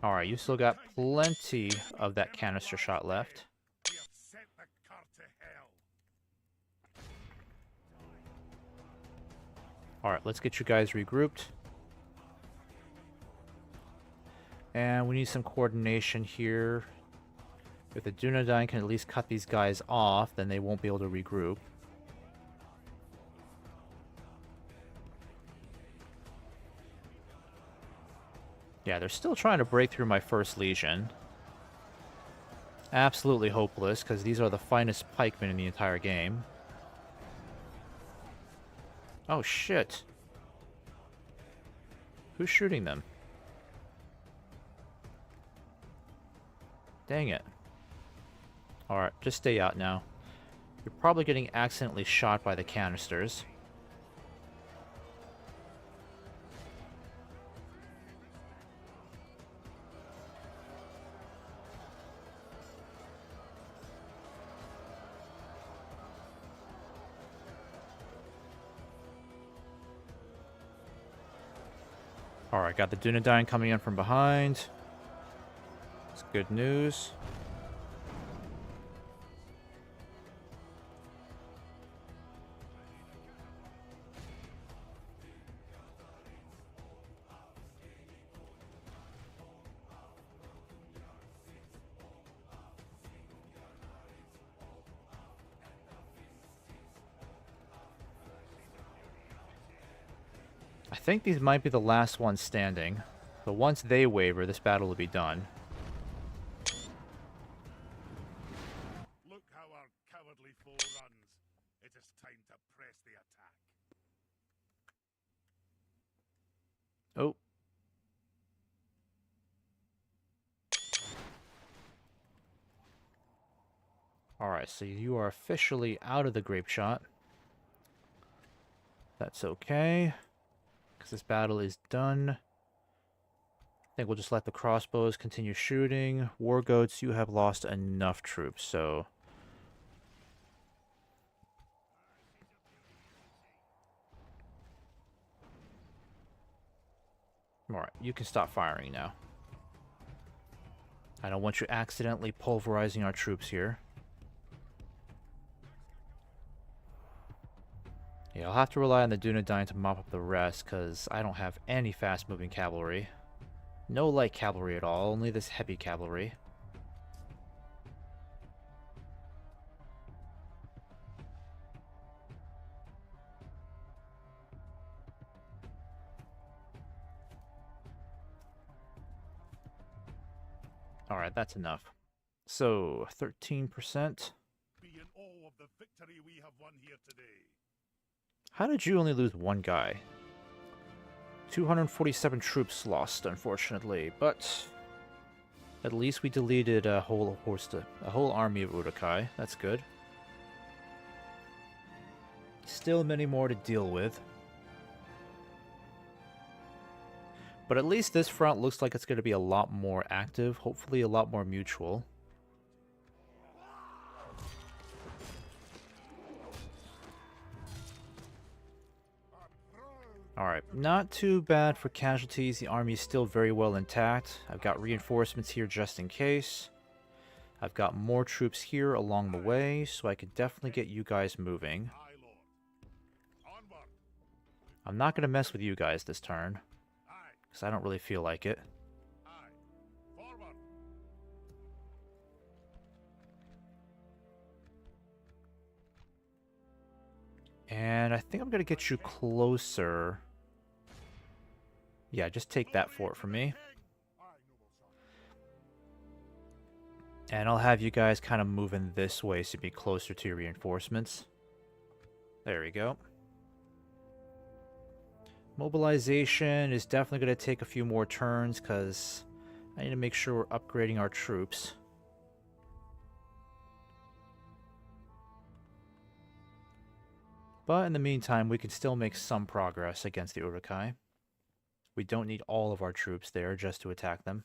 Alright, you still got plenty of that canister shot left. We have set the cur to hell. Alright, let's get you guys regrouped. And we need some coordination here. If the Dunedain can at least cut these guys off, then they won't be able to regroup. Yeah, they're still trying to break through my first legion. Absolutely hopeless, because these are the finest pikemen in the entire game. Oh, shit. Who's shooting them? Dang it. Alright, just stay out now. You're probably getting accidentally shot by the canisters. Alright, got the Dunedain coming in from behind. It's good news. I think these might be the last ones standing, but once they waver, this battle will be done. Look how our cowardly foe runs. It is time to press the attack. Oh. Alright, so you are officially out of the grape shot. That's okay, because this battle is done. I think we'll just let the crossbows continue shooting. War goats, you have lost enough troops, so... Alright, you can stop firing now. I don't want you accidentally pulverizing our troops here. Yeah, I'll have to rely on the Dunedain to mop up the rest, because I don't have any fast-moving cavalry. No light cavalry at all, only this heavy cavalry. Alright, that's enough. So, 13%. the victory we have won here today. How did you only lose one guy? 247 troops lost, unfortunately, but at least we deleted a whole army of Urukai. That's good. Still many more to deal with. But at least this front looks like it's going to be a lot more active, hopefully a lot more mutual. Alright, not too bad for casualties. The army is still very well intact. I've got reinforcements here just in case. I've got more troops here along the way, so I can definitely get you guys moving. Aye, Lord. Onward. I'm not going to mess with you guys this turn, Aye. because I don't really feel like it. Aye. Forward. And I think I'm going to get you closer. Yeah, just take that fort from me. And I'll have you guys kind of moving this way so be closer to your reinforcements. There we go. Mobilization is definitely going to take a few more turns because I need to make sure we're upgrading our troops. But in the meantime, we can still make some progress against the Urukai. We don't need all of our troops there just to attack them.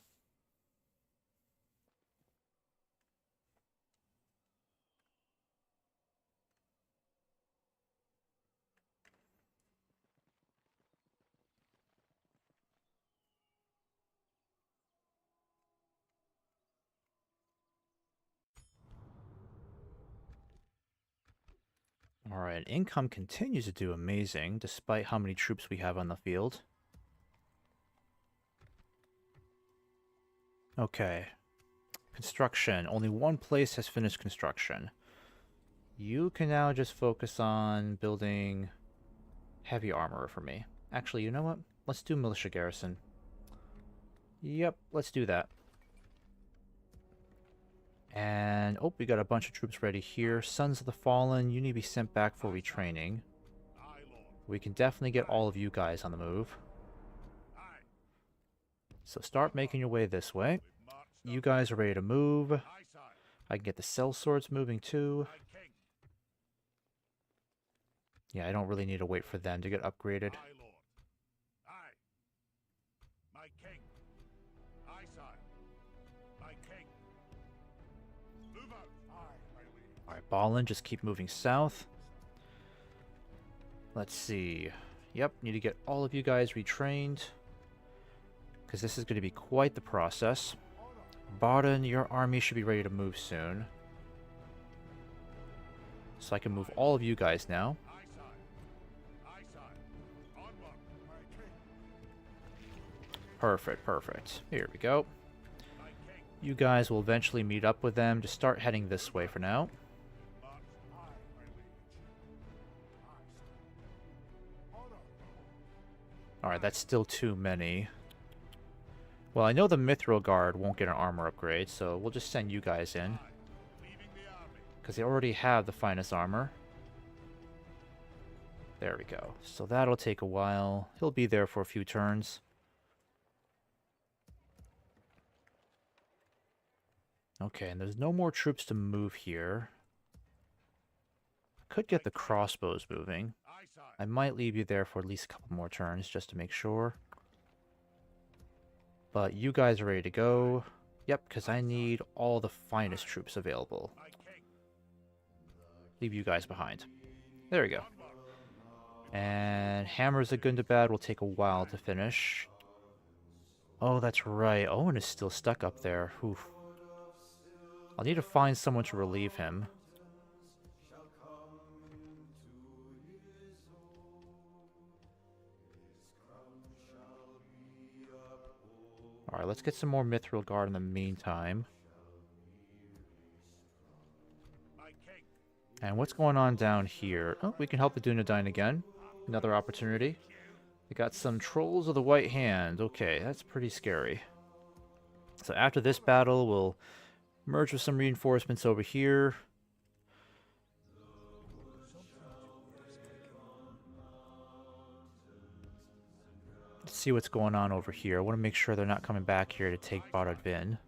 Alright, income continues to do amazing, despite how many troops we have on the field. Okay. Construction. Only one place has finished construction. You can now just focus on building heavy armor for me. Actually, you know what? Let's do militia garrison. Yep, let's do that. And, oh, we got a bunch of troops ready here. Sons of the Fallen, you need to be sent back for retraining. Aye, Lord. We can definitely get all of you guys on the move. Aye. So start making your way this way. We've marched You up. guys are ready to move. Aye, sire. I can get the cell swords moving too. Aye, king. Yeah, I don't really need to wait for them to get upgraded. Aye, Lord. Aye. My king. Aye, sire. My king. Move out. Aye, my liege. Alright, Ballin, just keep moving south. Let's see. Yep, need to get all of you guys retrained. Because this is going to be quite the process. Baden, your army should be ready to move soon. So I can move all of you guys now. Aye, sire. Aye, sire. Onward. My king. Perfect, perfect. Here we go. My king. You guys will eventually meet up with them. Just start heading this way for now. March. Aye, my liege. Aye, sire. Honor. Alright, that's still too many. Well, I know the Mithril Guard won't get an armor upgrade, so we'll just send you guys in. Aye. Leaving the army. Because they already have the finest armor. There we go. So that'll take a while. He'll be there for a few turns. Okay, and there's no more troops to move here. I could get the crossbows moving. Aye, sire. I might leave you there for at least a couple more turns just to make sure. But you guys are ready to go. Yep, because I need all the finest troops available. My king. Leave you guys behind. There we go. Onward. And Hammers of Gundabad will take a while to finish. Oh, that's right. Owen is still stuck up there. Oof. I'll need to find someone to relieve him. Alright, let's get some more Mithril Guard in the meantime. My king. And what's going on down here? Oh, we can help the Dunedain again. Another opportunity. We got some Trolls of the White Hand. Okay, that's pretty scary. So after this battle, we'll merge with some reinforcements over here. Let's see what's going on over here. I want to make sure they're not coming back here to take Baruk Khazâd.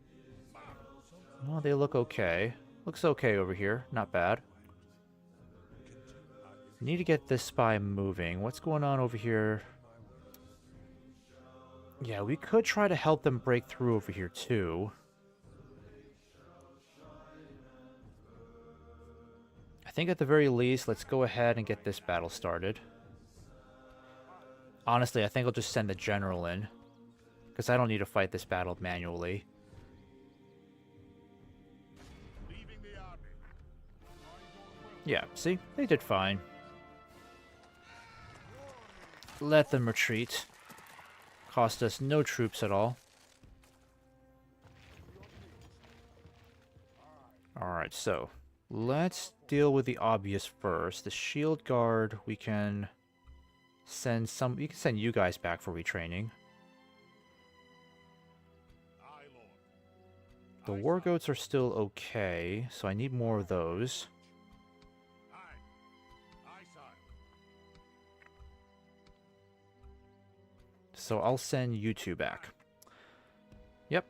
Well, they look okay. Looks okay over here. Not bad. Need to get this spy moving. What's going on over here? Yeah, we could try to help them break through over here too. I think at the very least, let's go ahead and get this battle started. Honestly, I think I'll just send the general in, because I don't need to fight this battle manually. Yeah, see? They did fine. Let them retreat. Cost us no troops at all. Alright, so let's deal with the obvious first. The shield guard, we can send some. We can send you guys back for retraining. The war goats are still okay, so I need more of those. So I'll send you two back. Yep.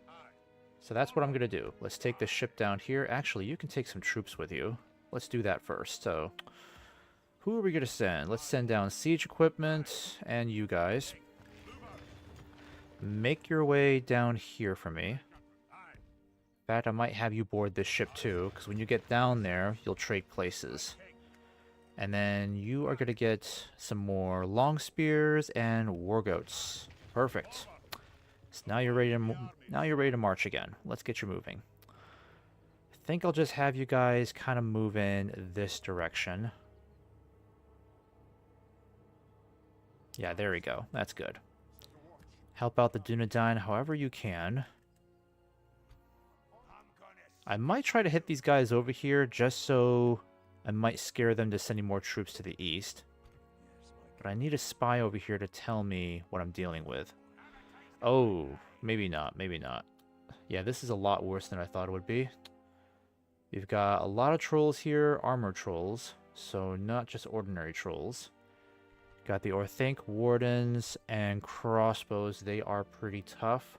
So that's what I'm going to do. Let's take this ship down here. Actually, you can take some troops with you. Let's do that first. So, who are we going to send? Let's send down siege equipment and you guys. Make your way down here for me. In fact, I might have you board this ship too, because when you get down there, you'll trade places. And then you are going to get some more long spears and war goats. Perfect. So now you're ready to march again. Let's get you moving. I think I'll just have you guys kind of move in this direction. Yeah, there we go. That's good. Help out the Dunedain however you can. I might try to hit these guys over here just so I might scare them to sending more troops to the east. But I need a spy over here to tell me what I'm dealing with. Oh, maybe not, maybe not. Yeah, this is a lot worse than I thought it would be. You've got a lot of trolls here, armor trolls, so not just ordinary trolls. Got the Orthanc wardens and crossbows. They are pretty tough.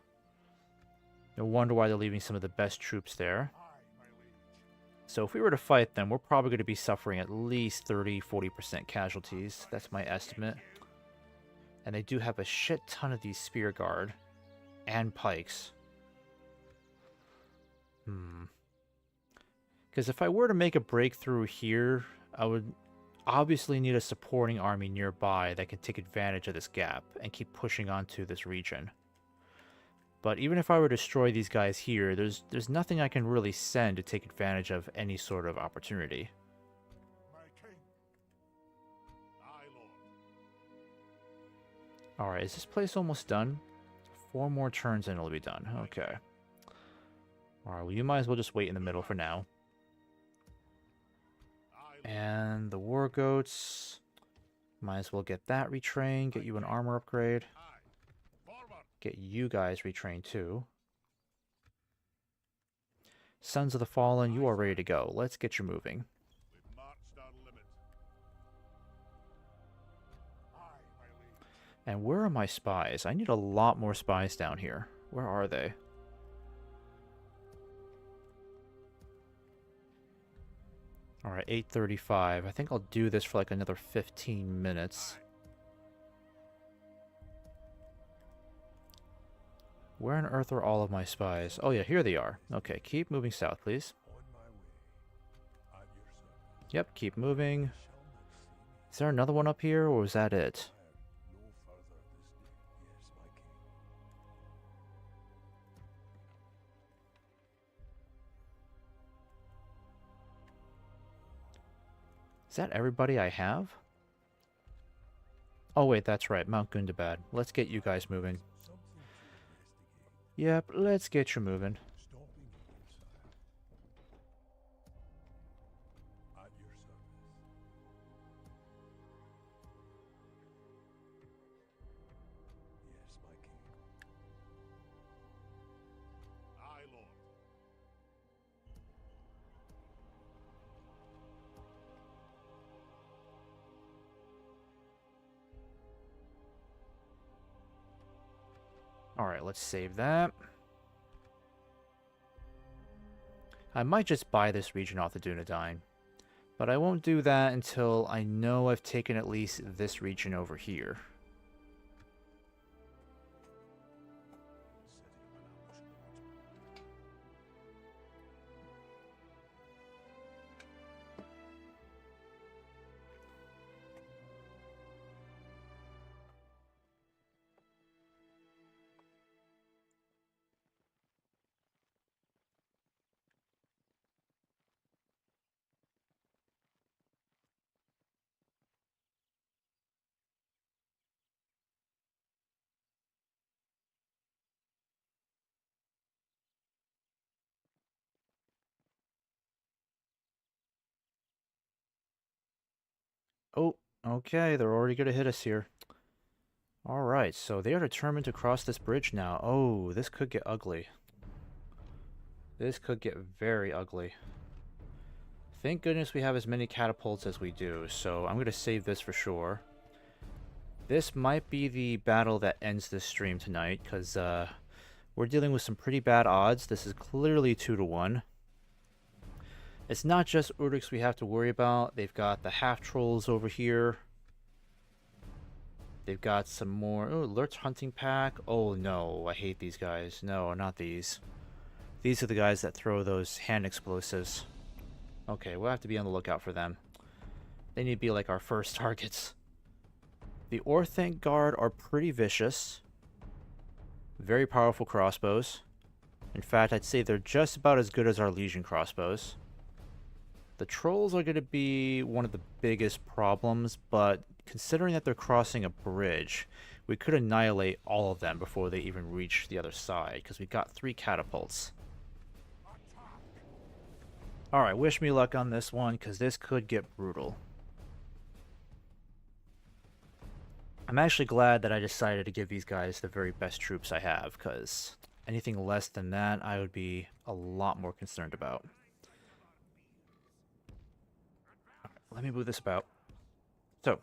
No wonder why they're leaving some of the best troops there. So if we were to fight them, we're probably going to be suffering at least 30-40% casualties. That's my estimate. And they do have a shit ton of these spear guard and pikes. Because if I were to make a breakthrough here, I would obviously need a supporting army nearby that can take advantage of this gap and keep pushing onto this region. But even if I were to destroy these guys here, there's nothing I can really send to take advantage of any sort of opportunity. Alright, is this place almost done? 4 more turns and it'll be done. Okay. Alright, well you might as well just wait in the middle for now. And the war goats, might as well get that retrained, get you an armor upgrade. Get you guys retrained too. Sons of the Fallen, you are ready to go. Let's get you moving. And where are my spies? I need a lot more spies down here. Where are they? Alright, 8:35. I think I'll do this for like another 15 minutes. Where on earth are all of my spies? Oh yeah, here they are. Okay, keep moving south, please. Yep, keep moving. Is there another one up here, or is that it? Is that everybody I have? Oh wait, that's right, Mount Gundabad. Let's get you guys moving. Yep, let's get you moving. Alright, let's save that. I might just buy this region off the Dunedain, but I won't do that until I know I've taken at least this region over here. Oh, okay, they're already going to hit us here. Alright, so they are determined to cross this bridge now. Oh, this could get ugly. This could get very ugly. Thank goodness we have as many catapults as we do, so I'm going to save this for sure. This might be the battle that ends this stream tonight, because we're dealing with some pretty bad odds. This is clearly 2-1. It's not just Urux we have to worry about. They've got the half-trolls over here. They've got some more... Oh, Lurch Hunting Pack. Oh no, I hate these guys. No, not these. These are the guys that throw those hand explosives. Okay, we'll have to be on the lookout for them. They need to be like our first targets. The Orthanc Guard are pretty vicious. Very powerful crossbows. In fact, I'd say they're just about as good as our Legion crossbows. The Trolls are going to be one of the biggest problems, but considering that they're crossing a bridge, we could annihilate all of them before they even reach the other side, because we've got 3 catapults. Alright, wish me luck on this one, because this could get brutal. I'm actually glad that I decided to give these guys the very best troops I have, because anything less than that, I would be a lot more concerned about. Alright, let me move this about. So,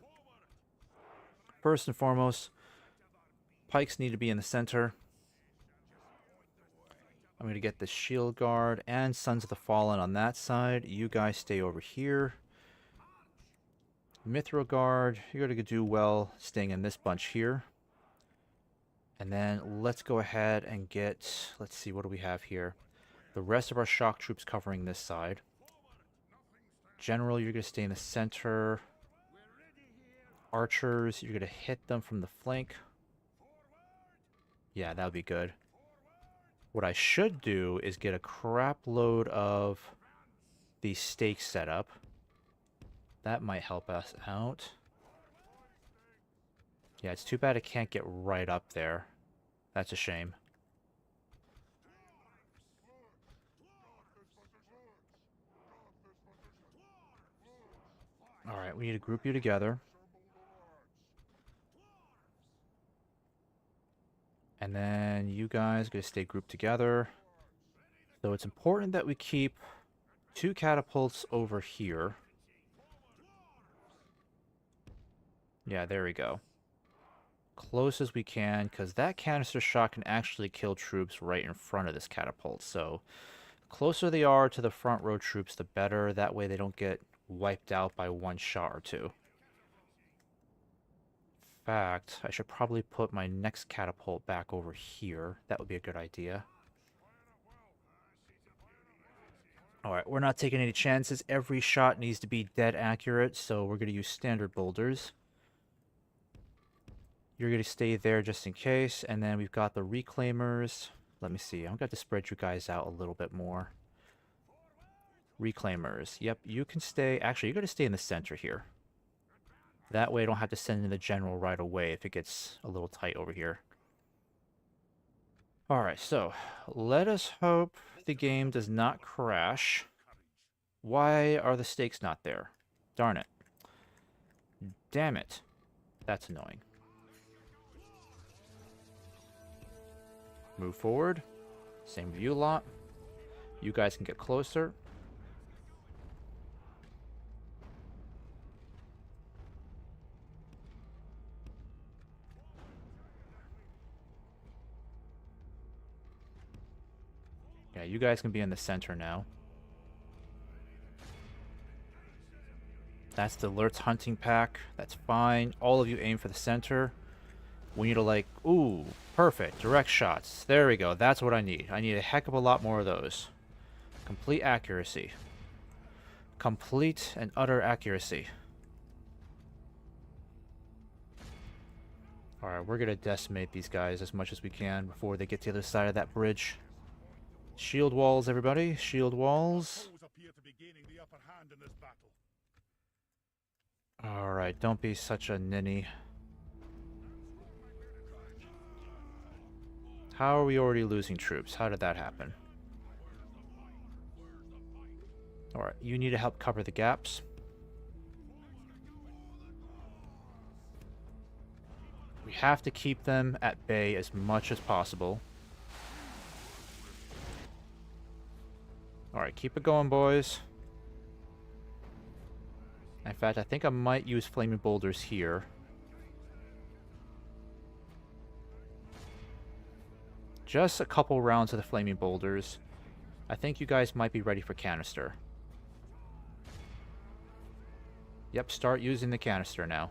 first and foremost, pikes need to be in the center. I'm going to get the Shield Guard and Sons of the Fallen on that side. You guys stay over here. Mithril Guard, you're going to do well staying in this bunch here. And then let's go ahead and get, let's see, what do we have here? The rest of our shock troops covering this side. General, you're going to stay in the center. Archers, you're going to hit them from the flank. Yeah, that would be good. What I should do is get a crap load of these stakes set up. That might help us out. Yeah, it's too bad it can't get right up there. That's a shame. Alright, we need to group you together. And then you guys are going to stay grouped together. So it's important that we keep 2 catapults over here. Yeah, there we go. Close as we can, because that canister shot can actually kill troops right in front of this catapult. So the closer they are to the front row troops, the better. That way they don't get wiped out by 1 shot or 2. In fact, I should probably put my next catapult back over here. That would be a good idea. Alright, we're not taking any chances. Every shot needs to be dead accurate, so we're going to use standard boulders. You're going to stay there just in case, and then we've got the reclaimers. Let me see, I'm going to spread you guys out a little bit more. Reclaimers, yep, you can stay. Actually, you're going to stay in the center here. That way I don't have to send in the general right away if it gets a little tight over here. Alright, so let us hope the game does not crash. Why are the stakes not there? Darn it. Damn it. That's annoying. Move forward. Same with you lot. You guys can get closer. Yeah, you guys can be in the center now. That's the alerts hunting pack. That's fine. All of you aim for the center. We need to like, ooh, perfect. Direct shots. There we go. That's what I need. I need a heck of a lot more of those. Complete accuracy. Complete and utter accuracy. Alright, we're gonna decimate these guys as much as we can before they get to the other side of that bridge. Shield walls, everybody. Shield walls. Foes appear to be gaining the upper hand in this battle. Alright, don't be such a ninny. How are we already losing troops? How did that happen? Alright, you need to help cover the gaps. We have to keep them at bay as much as possible. Alright, keep it going, boys. In fact, I think I might use flaming boulders here. Just a couple rounds of the flaming boulders. I think you guys might be ready for canister. Yep, start using the canister now.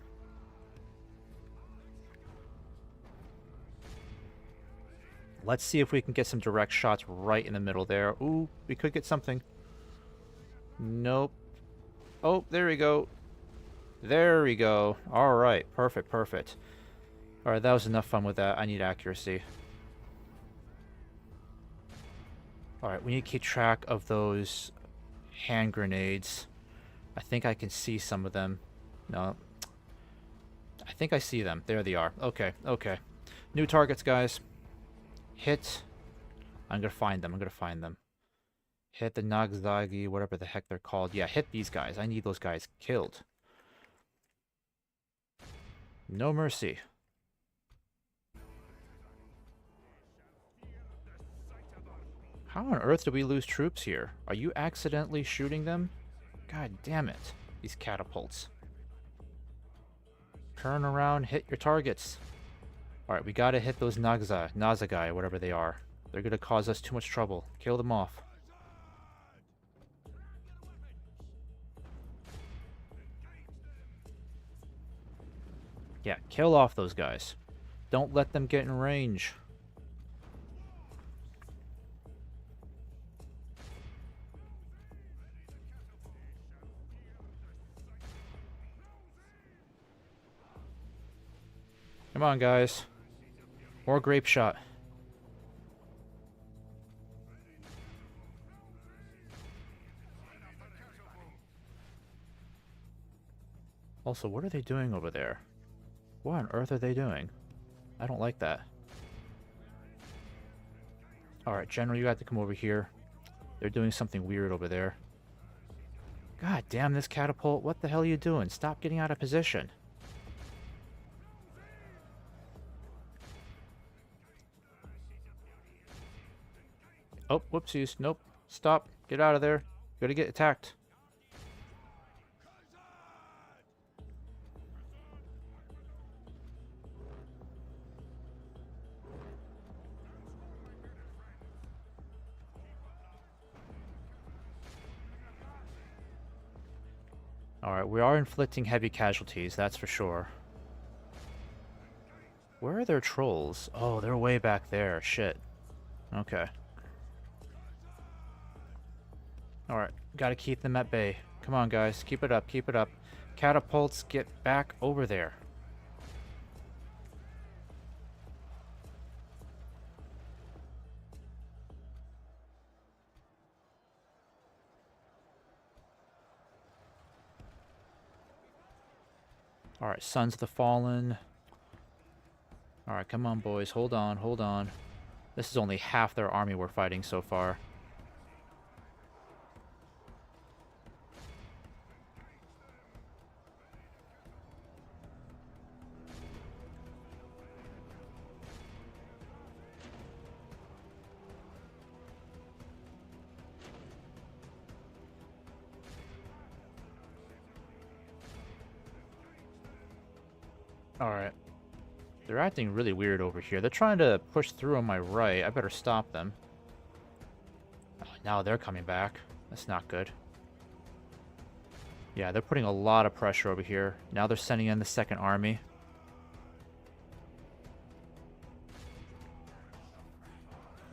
Let's see if we can get some direct shots right in the middle there. Ooh, we could get something. Nope. Oh, there we go. There we go. Alright, perfect, perfect. Alright, that was enough fun with that. I need accuracy. Alright, we need to keep track of those hand grenades. I think I can see some of them. No. I think I see them. There they are. Okay, okay. New targets, guys. Hit. I'm gonna find them. I'm gonna find them. Hit the Nagzagi, whatever the heck they're called. Yeah, hit these guys. I need those guys killed. No mercy. How on earth did we lose troops here? Are you accidentally shooting them? God damn it. These catapults. Turn around, hit your targets. Alright, we gotta hit those Nazagai, whatever they are. They're gonna cause us too much trouble. Kill them off. Yeah, kill off those guys. Don't let them get in range. Come on, guys. More grape shot. Also, what are they doing over there? What on earth are they doing? I don't like that. Alright, General, you have to come over here. They're doing something weird over there. God damn this catapult. What the hell are you doing? Stop getting out of position. Oh, whoopsies. Nope. Stop. Get out of there. You're gonna get attacked. Alright, we are inflicting heavy casualties, that's for sure. Where are their trolls? Oh, they're way back there. Shit. Okay. Alright, gotta keep them at bay. Come on, guys. Keep it up, keep it up. Catapults, get back over there. Alright, Sons of the Fallen. Alright, come on, boys. Hold on, hold on. This is only half their army we're fighting so far. Alright. They're acting really weird over here. They're trying to push through on my right. I better stop them. Now they're coming back. That's not good. Yeah, they're putting a lot of pressure over here. Now they're sending in the second army.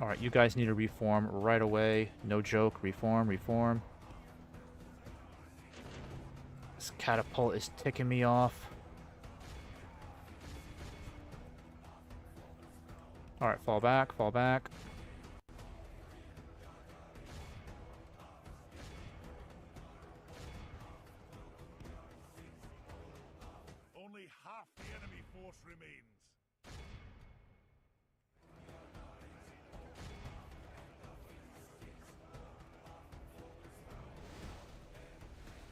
Alright, you guys need to reform right away. No joke. Reform, reform. This catapult is ticking me off. Alright, fall back, fall back. Only half the enemy force remains.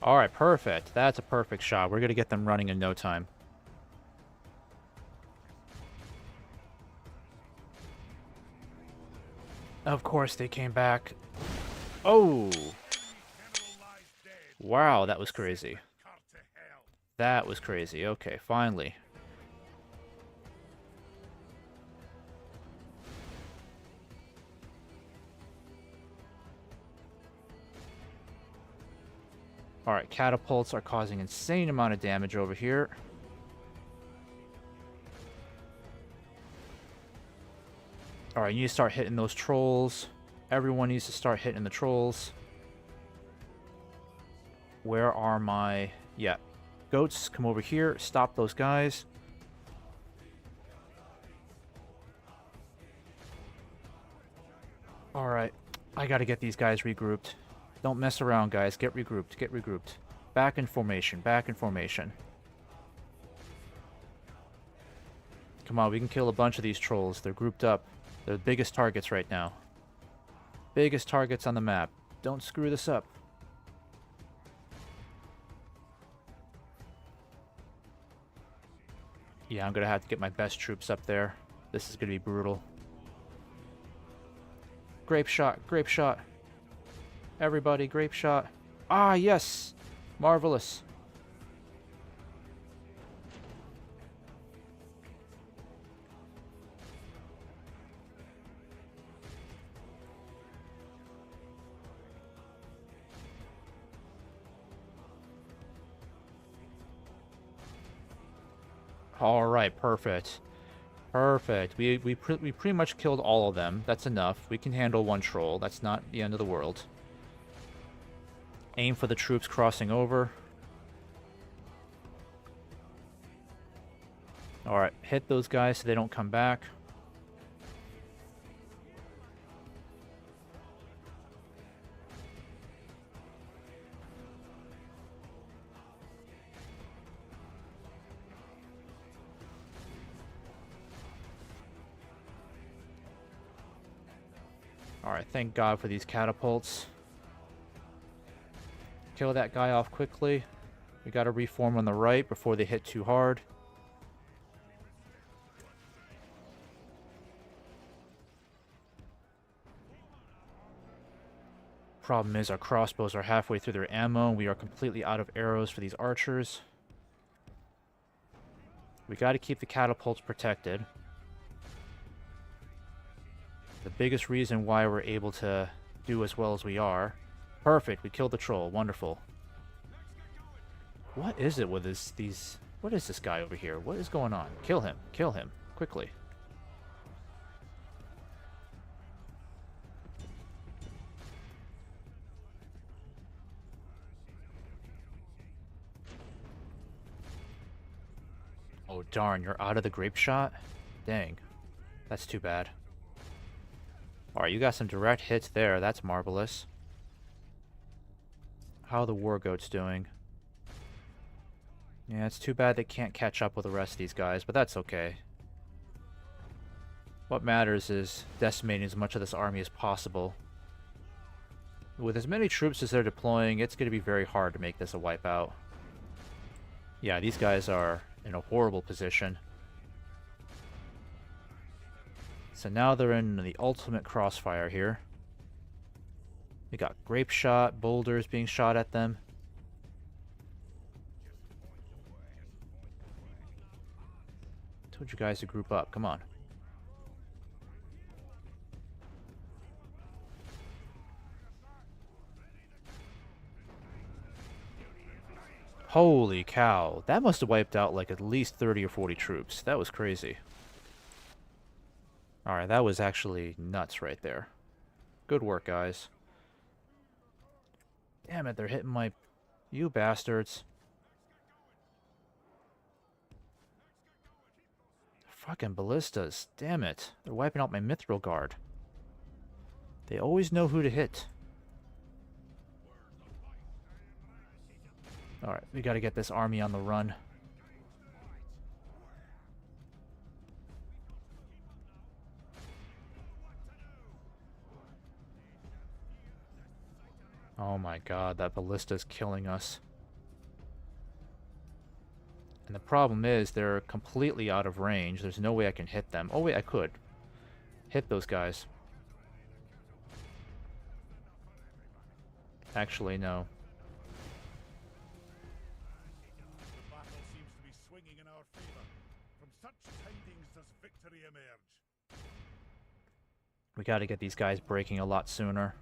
Alright, perfect. That's a perfect shot. We're going to get them running in no time. Of course they came back. Oh! General lies dead. Wow, that was crazy. Cut to hell. That was crazy. Okay, finally. Alright, catapults are causing insane amount of damage over here. Alright, you need to start hitting those trolls. Everyone needs to start hitting the trolls. Where are my... Yeah. Goats, come over here. Stop those guys. Alright. I gotta get these guys regrouped. Don't mess around, guys. Get regrouped. Get regrouped. Back in formation. Back in formation. Come on, we can kill a bunch of these trolls. They're grouped up. They're the biggest targets right now. Biggest targets on the map. Don't screw this up. Yeah, I'm gonna have to get my best troops up there. This is gonna be brutal. Grape shot. Grape shot. Everybody, grape shot. Ah, yes! Marvelous. Alright, perfect. Perfect. We pretty much killed all of them. That's enough. We can handle one troll. That's not the end of the world. Aim for the troops crossing over. Alright, hit those guys so they don't come back. Alright, thank God for these catapults. Kill that guy off quickly. We gotta reform on the right before they hit too hard. Problem is our crossbows are halfway through their ammo. We are completely out of arrows for these archers. We gotta keep the catapults protected. The biggest reason why we're able to do as well as we are. Perfect, we killed the troll. Wonderful. What is it with these... What is this guy over here? What is going on? Kill him. Kill him. Quickly. Oh, darn. You're out of the grape shot? Dang. That's too bad. Alright, you got some direct hits there. That's marvelous. How are the war goats doing? Yeah, it's too bad they can't catch up with the rest of these guys, but that's okay. What matters is decimating as much of this army as possible. With as many troops as they're deploying, it's going to be very hard to make this a wipeout. Yeah, these guys are in a horrible position. So now they're in the ultimate crossfire here. We got grape shot, boulders being shot at them. Told you guys to group up. Come on. Holy cow. That must have wiped out like at least 30 or 40 troops. That was crazy. Alright, that was actually nuts right there. Good work, guys. Damn it, they're hitting my... You bastards. Fucking ballistas. Damn it. They're wiping out my mithril guard. They always know who to hit. Alright, we gotta get this army on the run. Oh my god, that ballista's killing us. And the problem is, they're completely out of range. There's no way I can hit them. Oh wait, I could. Hit those guys. Actually, no. The battle seems to be swinging in our favor. From such tidings does victory emerge. We gotta get these guys breaking a lot sooner.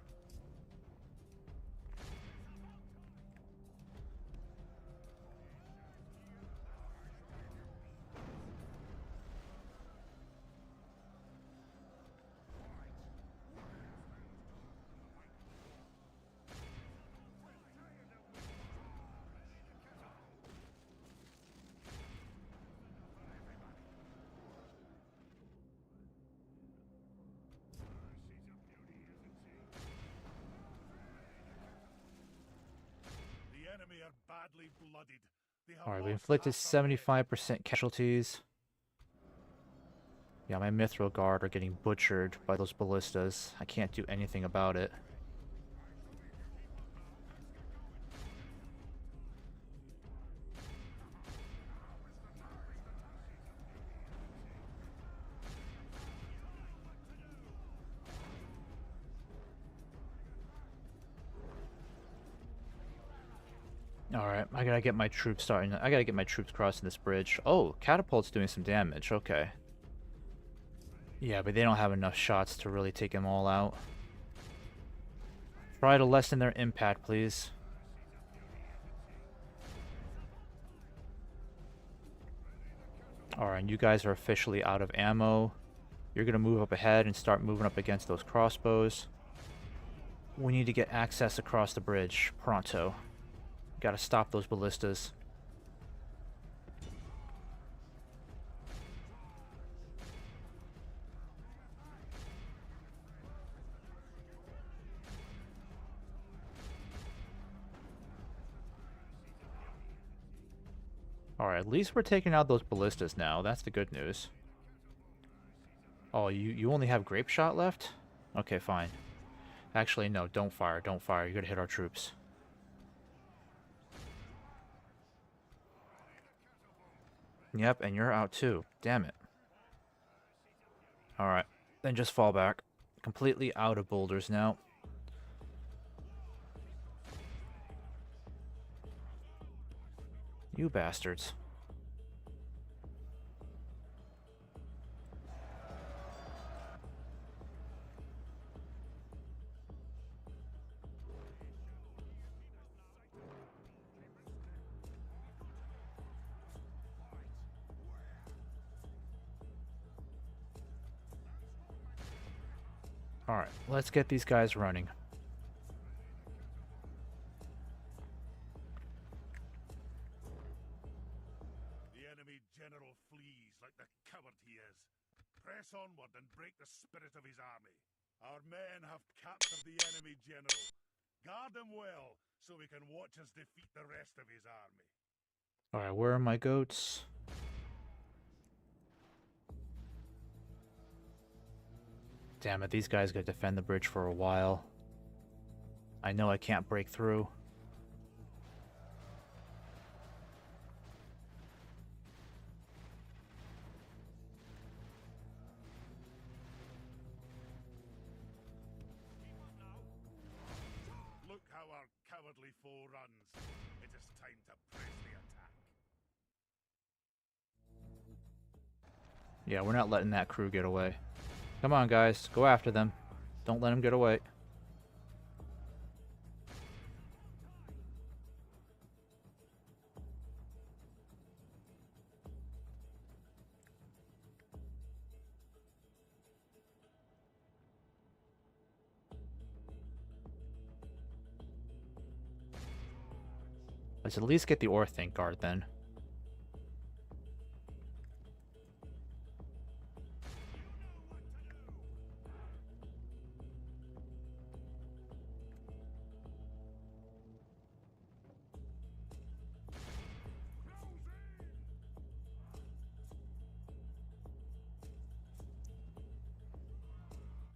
The enemy are badly blooded. They have Alright, we lost inflicted half their men. 75% casualties. Yeah, my mithril guard are getting butchered by those ballistas. I can't do anything about it. Alright, I gotta get my troops starting. I gotta get my troops crossing this bridge. Oh, catapult's doing some damage. Okay. Yeah, but they don't have enough shots to really take them all out. Try to lessen their impact, please. Alright, you guys are officially out of ammo. You're gonna move up ahead and start moving up against those crossbows. We need to get access across the bridge. Pronto. Gotta stop those ballistas. Alright, at least we're taking out those ballistas now. That's the good news. Oh, you only have grape shot left? Okay, fine. Actually, no, don't fire, don't fire. You're gonna hit our troops. Yep, and you're out too. Damn it. Alright, then just fall back. Completely out of boulders now. You bastards. Alright, let's get these guys running. The enemy general flees like the coward he is. Press onward and break the spirit of his army. Our men have captured the enemy general. Guard him well, so we can watch us defeat the rest of his army. Alright, where are my goats? Damn it, these guys gotta defend the bridge for a while. I know I can't break through. Look how our cowardly foe runs. It is time to press the attack. Yeah, we're not letting that crew get away. Come on, guys. Go after them. Don't let them get away. Let's at least get the Orthanc Guard then.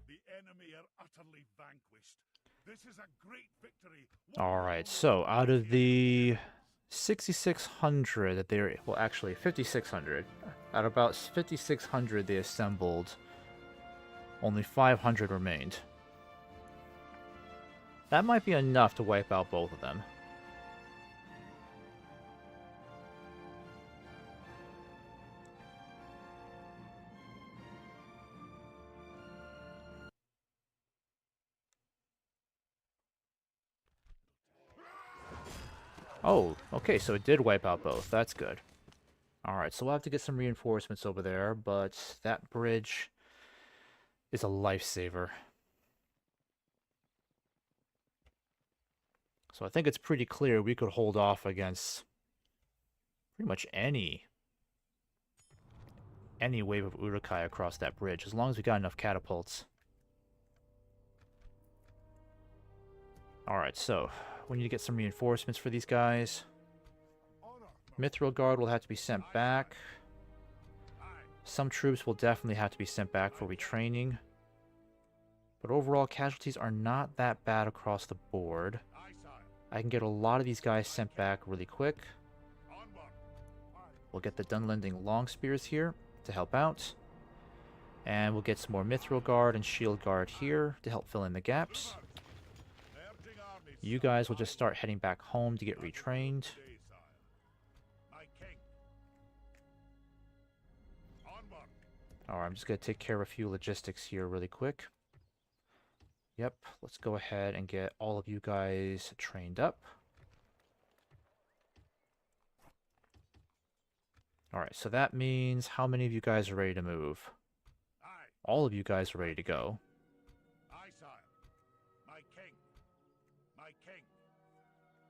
The enemy are utterly vanquished. This is a great victory. Alright, so out of the 6,600 that they were, well, actually 5,600, at about 5,600 they assembled, only 500 remained. That might be enough to wipe out both of them. Oh, okay, so it did wipe out both. That's good. Alright, so we'll have to get some reinforcements over there, but that bridge is a lifesaver. So I think it's pretty clear we could hold off against pretty much any wave of Uruk-hai across that bridge, as long as we got enough catapults. Alright, so we need to get some reinforcements for these guys. Mithril Guard will have to be sent back. Some troops will definitely have to be sent back for retraining. But overall, casualties are not that bad across the board. I can get a lot of these guys sent back really quick. We'll get the Dunlending Long Spears here to help out. And we'll get some more Mithril Guard and Shield Guard here to help fill in the gaps. You guys will just start heading back home to get retrained. Alright, I'm just going to take care of a few logistics here really quick. Yep, let's go ahead and get all of you guys trained up. Alright, so that means how many of you guys are ready to move? All of you guys are ready to go.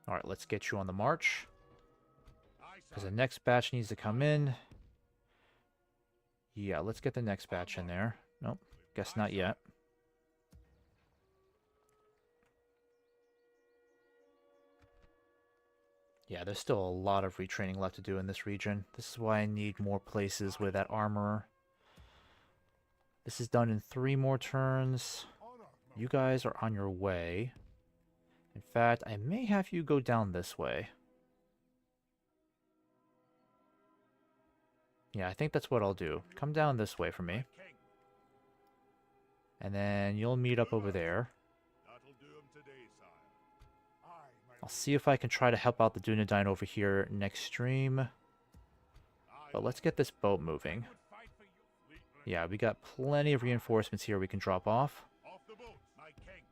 Alright, let's get you on the march. Because the next batch needs to come in. Yeah, let's get the next batch in there. Nope, guess not yet. Yeah, there's still a lot of retraining left to do in this region. This is why I need more places with that armor. This is done in 3 more turns. You guys are on your way. In fact, I may have you go down this way. Yeah, I think that's what I'll do. Come down this way for me. And then you'll meet up over there. I'll see if I can try to help out the Dunedain over here next stream. But let's get this boat moving. Yeah, we got plenty of reinforcements here we can drop off.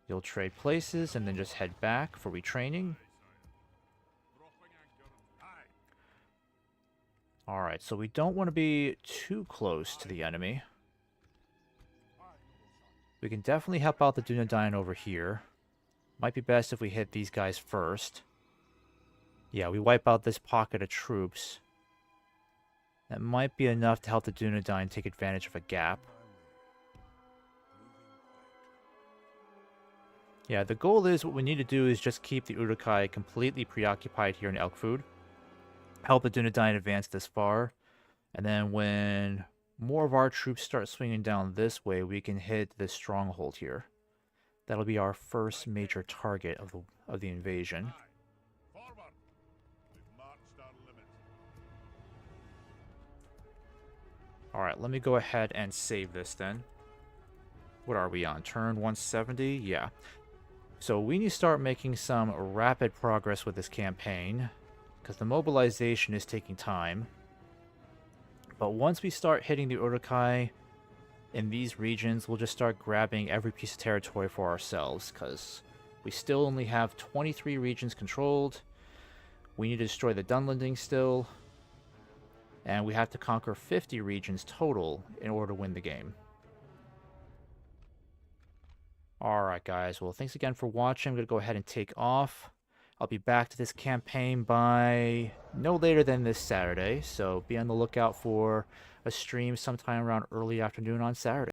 You'll trade places and then just head back for retraining. Alright, so we don't want to be too close to the enemy. We can definitely help out the Dunedain over here. Might be best if we hit these guys first. Yeah, we wipe out this pocket of troops. That might be enough to help the Dunedain take advantage of a gap. Yeah, the goal is, what we need to do is just keep the Uruk-hai completely preoccupied here in Elkfood. Help the Dunedain advance this far. And then when more of our troops start swinging down this way, we can hit this stronghold here. That'll be our first major target of the invasion. Alright, let me go ahead and save this then. What are we on? Turn 170? Yeah. So we need to start making some rapid progress with this campaign, because the mobilization is taking time. But once we start hitting the Uruk-hai in these regions, we'll just start grabbing every piece of territory for ourselves, because we still only have 23 regions controlled. We need to destroy the Dunlending still. And we have to conquer 50 regions total in order to win the game. Alright guys, well thanks again for watching. I'm going to go ahead and take off. I'll be back to this campaign by no later than this Saturday, so be on the lookout for a stream sometime around early afternoon on Saturday.